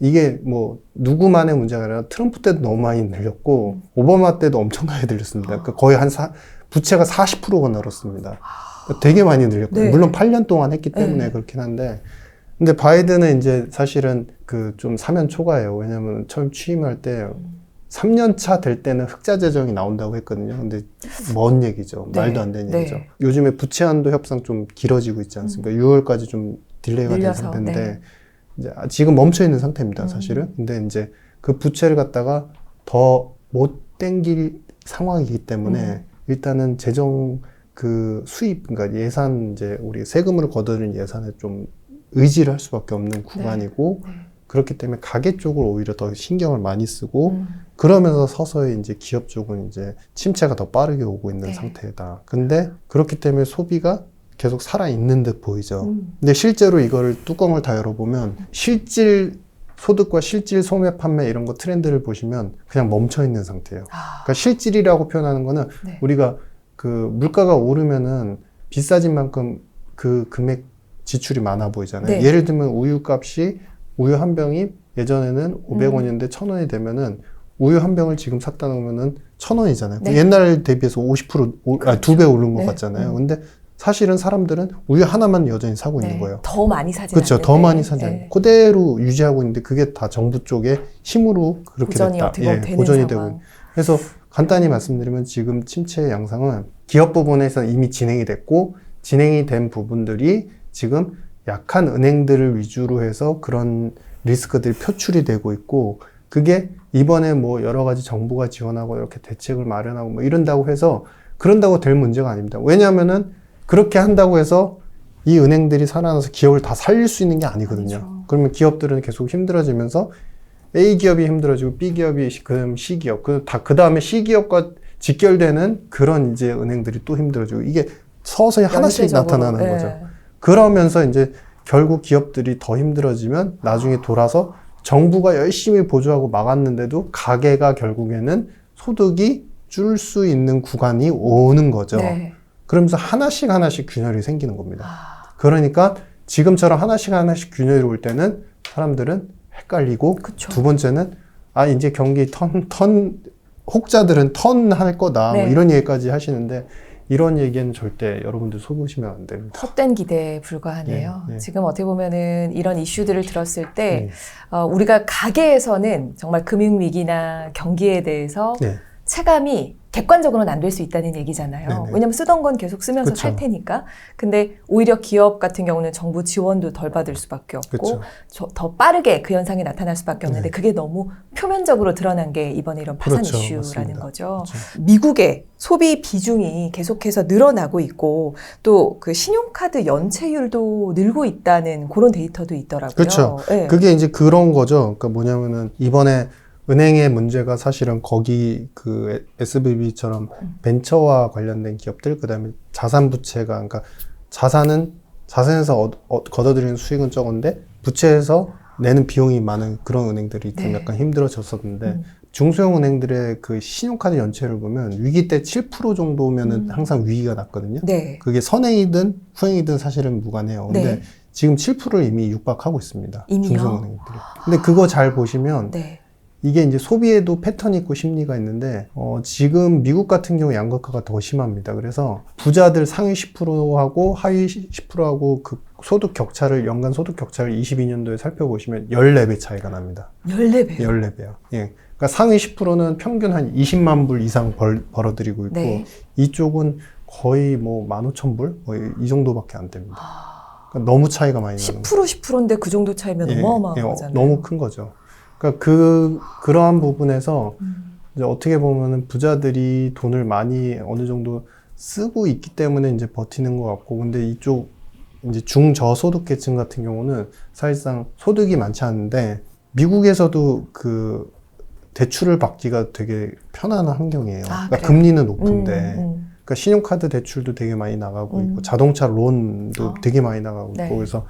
이게 뭐 누구만의 문제가 아니라 트럼프 때도 너무 많이 늘렸고 오바마 때도 엄청나게 늘렸습니다. 그러니까 거의 부채가 40%가 늘었습니다. 그러니까 되게 많이 늘렸거든요. 네. 물론 8년 동안 했기 때문에 네. 그렇긴 한데 근데 바이든은 이제 사실은 그 좀 사면 초과예요. 왜냐면 처음 취임할 때 3년 차 될 때는 흑자 재정이 나온다고 했거든요. 근데 먼 얘기죠. 네. 말도 안 되는 네. 얘기죠. 요즘에 부채 한도 협상 좀 길어지고 있지 않습니까? 6월까지 좀 딜레이가 된 늘려서, 상태인데 네. 이제 지금 멈춰 있는 상태입니다, 사실은. 근데 이제 그 부채를 갖다가 더 못 땡길 상황이기 때문에 일단은 재정 그 수입, 그러니까 예산 이제 우리 세금으로 걷어들인 예산에 좀 의지를 할 수밖에 없는 구간이고 네. 그렇기 때문에 가계 쪽을 오히려 더 신경을 많이 쓰고 그러면서 서서히 이제 기업 쪽은 이제 침체가 더 빠르게 오고 있는 네. 상태다. 근데 그렇기 때문에 소비가 계속 살아있는 듯 보이죠. 근데 실제로 이거를 뚜껑을 다 열어보면 실질 소득과 실질 소매 판매 이런 거 트렌드를 보시면 그냥 멈춰 있는 상태예요. 그러니까 실질이라고 표현하는 거는 네. 우리가 그 물가가 오르면은 비싸진 만큼 그 금액 지출이 많아 보이잖아요. 네. 예를 들면 우유 한 병이 예전에는 500원이었는데 1,000원이 되면은 우유 한 병을 지금 샀다 놓으면은 1,000원이잖아요. 네. 옛날 대비해서 50% 2배 오른 것 네. 같잖아요. 근데 사실은 사람들은 우유 하나만 여전히 사고 있는 거예요. 더 많이 사지 그렇죠. 않는데. 더 많이 사잖아요. 네. 그대로 유지하고 있는데 그게 다 정부 쪽의 힘으로 그렇게 고전이 됐다. 어떻게 보면 되는 고전이 상황. 되고. 그래서 간단히 말씀드리면 지금 침체의 양상은 기업 부분에서 이미 진행이 됐고 진행이 된 부분들이 지금 약한 은행들을 위주로 해서 그런 리스크들이 표출이 되고 있고, 그게 이번에 뭐 여러 가지 정부가 지원하고 이렇게 대책을 마련하고 뭐 이런다고 해서 그런다고 될 문제가 아닙니다. 왜냐하면은 그렇게 한다고 해서 이 은행들이 살아나서 기업을 다 살릴 수 있는 게 아니거든요. 아니죠. 그러면 기업들은 계속 힘들어지면서 A 기업이 힘들어지고 B 기업이 그다음 C 기업, 그 다음에 C 기업과 직결되는 그런 이제 은행들이 또 힘들어지고, 이게 서서히 하나씩 연쇄적으로, 나타나는 예. 거죠. 그러면서 이제 결국 기업들이 더 힘들어지면 나중에 돌아서 정부가 열심히 보조하고 막았는데도 가게가 결국에는 소득이 줄 수 있는 구간이 오는 거죠. 네. 그러면서 하나씩 균열이 생기는 겁니다. 아, 그러니까 지금처럼 하나씩 균열이 올 때는 사람들은 헷갈리고, 그쵸. 두 번째는 이제 경기 혹자들은 턴할 거다, 네. 뭐 이런 얘기까지 하시는데, 이런 얘기는 절대 여러분들 속으시면 안 됩니다. 헛된 기대에 불과하네요. 예, 예. 지금 어떻게 보면은 이런 이슈들을 들었을 때 네. 우리가 가게에서는 정말 금융위기나 경기에 대해서 네. 체감이 객관적으로는 안 될 수 있다는 얘기잖아요. 네네. 왜냐하면 쓰던 건 계속 쓰면서 그쵸. 살 테니까. 근데 오히려 기업 같은 경우는 정부 지원도 덜 받을 수밖에 없고 그쵸. 더 빠르게 그 현상이 나타날 수밖에 없는데 네. 그게 너무 표면적으로 드러난 게 이번에 이런 파산 그렇죠. 이슈라는 맞습니다. 거죠. 그렇죠. 미국의 소비 비중이 계속해서 늘어나고 있고 또 그 신용카드 연체율도 늘고 있다는 그런 데이터도 있더라고요. 그렇죠. 네. 그게 이제 그런 거죠. 그러니까 뭐냐면은 이번에 은행의 문제가 사실은 거기 그 SVB처럼 벤처와 관련된 기업들, 그다음에 자산 부채가, 그러니까 자산에서 걷어들이는 수익은 적은데 부채에서 내는 비용이 많은 그런 은행들이 좀 네. 약간 힘들어졌었는데, 중소형 은행들의 그 신용카드 연체를 보면 위기 때 7% 정도면은 항상 위기가 났거든요. 네. 그게 선행이든 후행이든 사실은 무관해요. 근데 네. 지금 7%를 이미 육박하고 있습니다. 이미요? 중소은행들이. 근데 그거 잘 보시면 네. 이게 이제 소비에도 패턴이 있고 심리가 있는데, 지금 미국 같은 경우 양극화가 더 심합니다. 그래서 부자들 상위 10%하고 하위 10%하고 그 소득 격차를, 연간 소득 격차를 22년도에 살펴보시면 14배 차이가 납니다. 14배요? 14배요. 예. 그러니까 상위 10%는 평균 한 20만 불 이상 벌어들이고 있고, 네. 이쪽은 거의 뭐 15,000불? 뭐 이 정도밖에 안 됩니다. 그러니까 너무 차이가 많이 나는 거죠. 10%인데 그 정도 차이면 어마어마한 거잖아요. 너무 큰 거죠. 그러니까 그러한 부분에서 이제 어떻게 보면은 부자들이 돈을 많이 어느 정도 쓰고 있기 때문에 이제 버티는 것 같고, 근데 이쪽 이제 중저소득 계층 같은 경우는 사실상 소득이 많지 않은데 미국에서도 그 대출을 받기가 되게 편한 환경이에요. 그러니까 그래요? 금리는 높은데, 그러니까 신용카드 대출도 되게 많이 나가고 있고, 자동차 론도 되게 많이 나가고 있고, 네. 그래서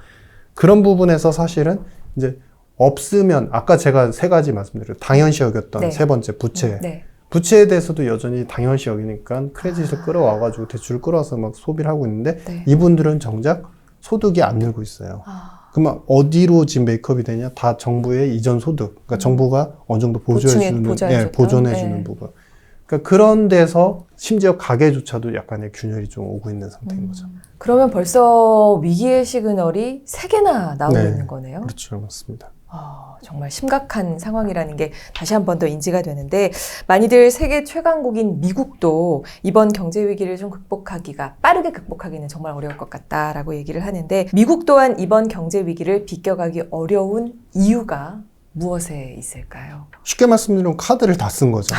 그런 부분에서 사실은 이제 없으면, 아까 제가 세 가지 말씀드렸죠. 당연시 여겼던 네. 세 번째 부채. 네. 부채에 대해서도 여전히 당연시 여기니까 크레딧을 끌어와가지고 대출을 끌어와서 막 소비를 하고 있는데, 네. 이분들은 정작 소득이 안 늘고 있어요. 그러면 어디로 지금 메이크업이 되냐? 다 정부의 이전 소득. 그러니까 정부가 어느 정도 보존해주는 네. 부분. 그러니까 그런 데서 심지어 가계조차도 약간의 균열이 좀 오고 있는 상태인 거죠. 그러면 벌써 위기의 시그널이 3개나 나오고 네. 있는 거네요. 그렇죠. 맞습니다. 정말 심각한 상황이라는 게 다시 한 번 더 인지가 되는데, 많이들 세계 최강국인 미국도 이번 경제 위기를 좀 빠르게 극복하기는 정말 어려울 것 같다라고 얘기를 하는데, 미국 또한 이번 경제 위기를 비껴가기 어려운 이유가 무엇에 있을까요? 쉽게 말씀드리면 카드를 다 쓴 거죠.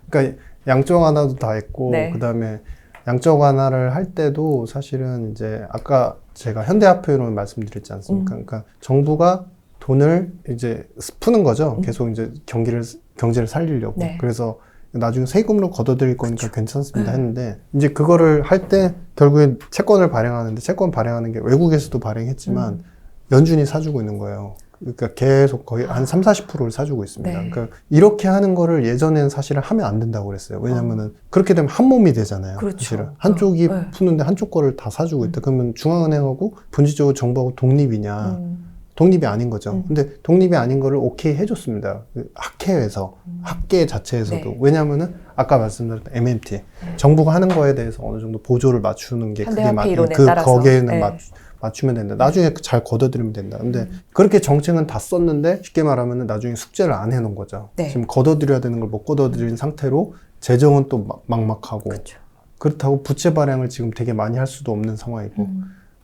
그러니까 양적 완화도 다 했고, 네. 그다음에 양적 완화를 할 때도 사실은 이제 아까 제가 현대화폐로 말씀드렸지 않습니까? 그러니까 정부가 돈을 이제 푸는 거죠. 계속 이제 경제를 살리려고. 네. 그래서 나중에 세금으로 걷어들일 거니까 괜찮습니다 했는데, 이제 그거를 할 때 결국엔 채권을 발행하는데, 채권 발행하는 게 외국에서도 발행했지만 연준이 사주고 있는 거예요. 그러니까 계속 거의 한 30-40%를 사주고 있습니다. 네. 그러니까 이렇게 하는 거를 예전에는 사실은 하면 안 된다고 그랬어요. 왜냐면은 그렇게 되면 한 몸이 되잖아요. 그렇죠. 사실은 한쪽이 네. 푸는데 한쪽 거를 다 사주고 있다. 그러면 중앙은행하고 본질적으로 정부하고 독립이냐? 독립이 아닌 거죠. 근데 독립이 아닌 거를 오케이 해줬습니다. 학회에서, 학계 자체에서도. 네. 왜냐면은 아까 말씀드렸던 MMT. 정부가 하는 거에 대해서 어느 정도 보조를 맞추는 게 그게 현대화폐 이론에 따라서. 거기에는 네. 맞추면 된다. 나중에 잘 걷어들이면 된다. 근데 그렇게 정책은 다 썼는데 쉽게 말하면 나중에 숙제를 안 해놓은 거죠. 네. 지금 걷어들여야 되는 걸 못 걷어들인 상태로 재정은 또 막막하고. 그렇죠. 그렇다고 부채 발행을 지금 되게 많이 할 수도 없는 상황이고.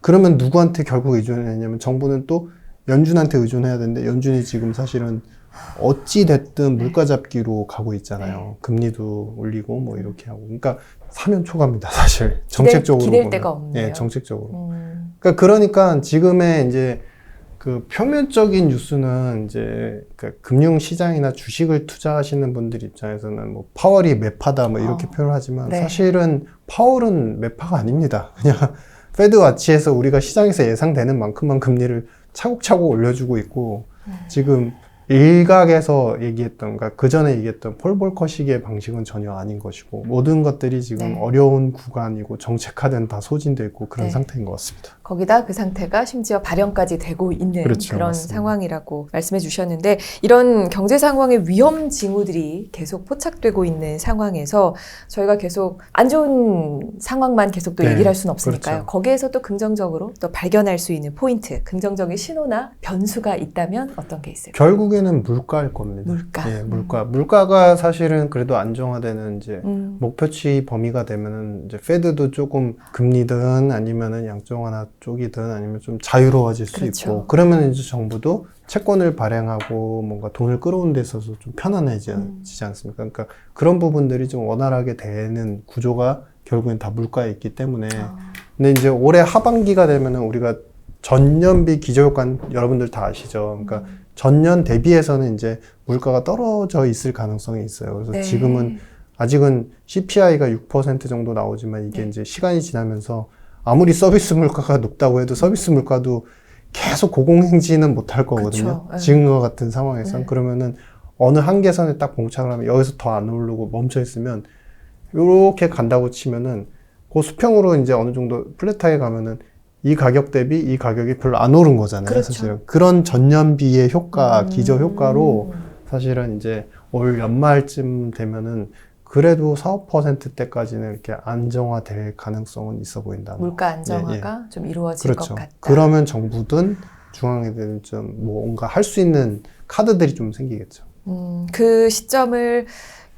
그러면 누구한테 결국 의존했냐면 정부는 또 연준한테 의존해야 되는데 연준이 지금 사실은 어찌 됐든 물가 잡기로 가고 있잖아요. 금리도 올리고 뭐 이렇게 하고. 그러니까 사면초가입니다, 사실. 정책적으로 기댈 보면. 데가 없네요. 예, 정책적으로. 그러니까 지금의 이제 그 표면적인 뉴스는 이제 그 금융 시장이나 주식을 투자하시는 분들 입장에서는 뭐 파월이 매파다 뭐 이렇게 표현을 하지만 네. 사실은 파월은 매파가 아닙니다. 그냥 페드 와치에서 우리가 시장에서 예상되는 만큼만 금리를 차곡차곡 올려주고 있고 지금 일각에서 얘기했던, 그러니까 그 전에 얘기했던 폴 볼커식의 방식은 전혀 아닌 것이고 모든 것들이 지금 네. 어려운 구간이고 정책화된 다 소진돼 있고 그런 네. 상태인 것 같습니다. 거기다 그 상태가 심지어 발현까지 되고 있는 그렇죠, 그런 맞습니다. 상황이라고 말씀해 주셨는데 이런 경제 상황의 위험 징후들이 계속 포착되고 있는 상황에서 저희가 계속 안 좋은 상황만 계속 또 네, 얘기를 할 수는 없으니까요. 그렇죠. 거기에서 또 긍정적으로 또 발견할 수 있는 포인트, 긍정적인 신호나 변수가 있다면 어떤 게 있을까요? 결국에는 물가일 겁니다. 물가. 예, 물가. 물가가 사실은 그래도 안정화되는 이제 목표치 범위가 되면은 이제 페드도 조금 금리든 아니면은 양적 완화 쪽이든 아니면 좀 자유로워질 수 그렇죠. 있고 그러면 이제 정부도 채권을 발행하고 뭔가 돈을 끌어오는 데 있어서 좀 편안해지지 않습니까? 그러니까 그런 부분들이 좀 원활하게 되는 구조가 결국엔 다 물가에 있기 때문에 근데 이제 올해 하반기가 되면은 우리가 전년비 기저효과는 여러분들 다 아시죠? 그러니까 전년 대비해서는 이제 물가가 떨어져 있을 가능성이 있어요. 그래서 네. 지금은 아직은 CPI가 6% 정도 나오지만 이게 네. 이제 시간이 지나면서 아무리 서비스 물가가 높다고 해도 서비스 물가도 계속 고공행진은 못할 거거든요. 그쵸. 네. 지금과 같은 상황에선. 네. 그러면은 어느 한계선에 딱 봉착을 하면 여기서 더 안 오르고 멈춰 있으면 이렇게 간다고 치면은 그 수평으로 이제 어느 정도 플랫하게 가면은 이 가격 대비 이 가격이 별로 안 오른 거잖아요. 그렇죠. 사실은. 그런 전년비의 효과, 기저 효과로 사실은 이제 올 연말쯤 되면은 그래도 4, 5%대까지는 이렇게 안정화될 가능성은 있어 보인다. 물가 안정화가 좀 이루어질 그렇죠. 것 같다. 그러면 정부든 중앙에든 좀 뭔가 할 수 있는 카드들이 좀 생기겠죠. 그 시점을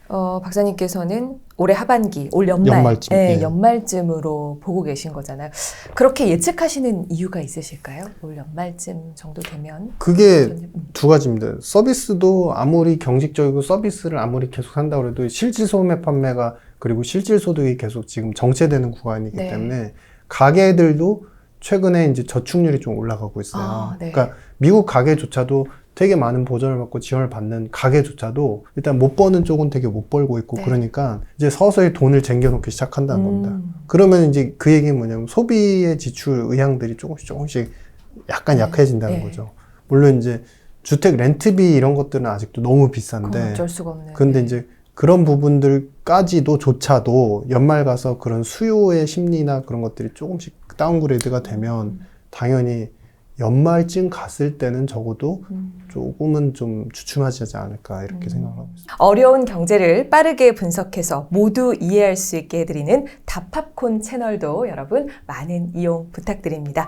박사님께서는 올해 하반기, 올 연말쯤, 예, 예. 연말쯤으로 보고 계신 거잖아요. 그렇게 예측하시는 이유가 있으실까요? 올 연말쯤 정도 되면? 그게 두 가지입니다. 서비스도 아무리 경직적이고 서비스를 아무리 계속 한다고 해도 실질 소매 판매가 그리고 실질 소득이 계속 지금 정체되는 구간이기 네. 때문에 가게들도 최근에 이제 저축률이 좀 올라가고 있어요. 아, 네. 그러니까 미국 가게조차도 되게 많은 보전을 받고 지원을 받는 가게조차도 일단 못 버는 쪽은 되게 못 벌고 있고 네. 그러니까 이제 서서히 돈을 쟁겨놓기 시작한다는 겁니다. 그러면 이제 그 얘기는 뭐냐면 소비의 지출 의향들이 조금씩 약간 네. 약해진다는 네. 거죠. 물론 이제 주택 렌트비 이런 것들은 아직도 너무 비싼데 그건 어쩔 수가 없네요. 근데 네. 이제 그런 부분들까지도 조차도 연말 가서 그런 수요의 심리나 그런 것들이 조금씩 다운그레이드가 되면 당연히 연말쯤 갔을 때는 적어도 조금은 좀 주춤하지 않을까 이렇게 생각하고 있습니다. 어려운 경제를 빠르게 분석해서 모두 이해할 수 있게 해드리는 다팝콘 채널도 여러분 많은 이용 부탁드립니다.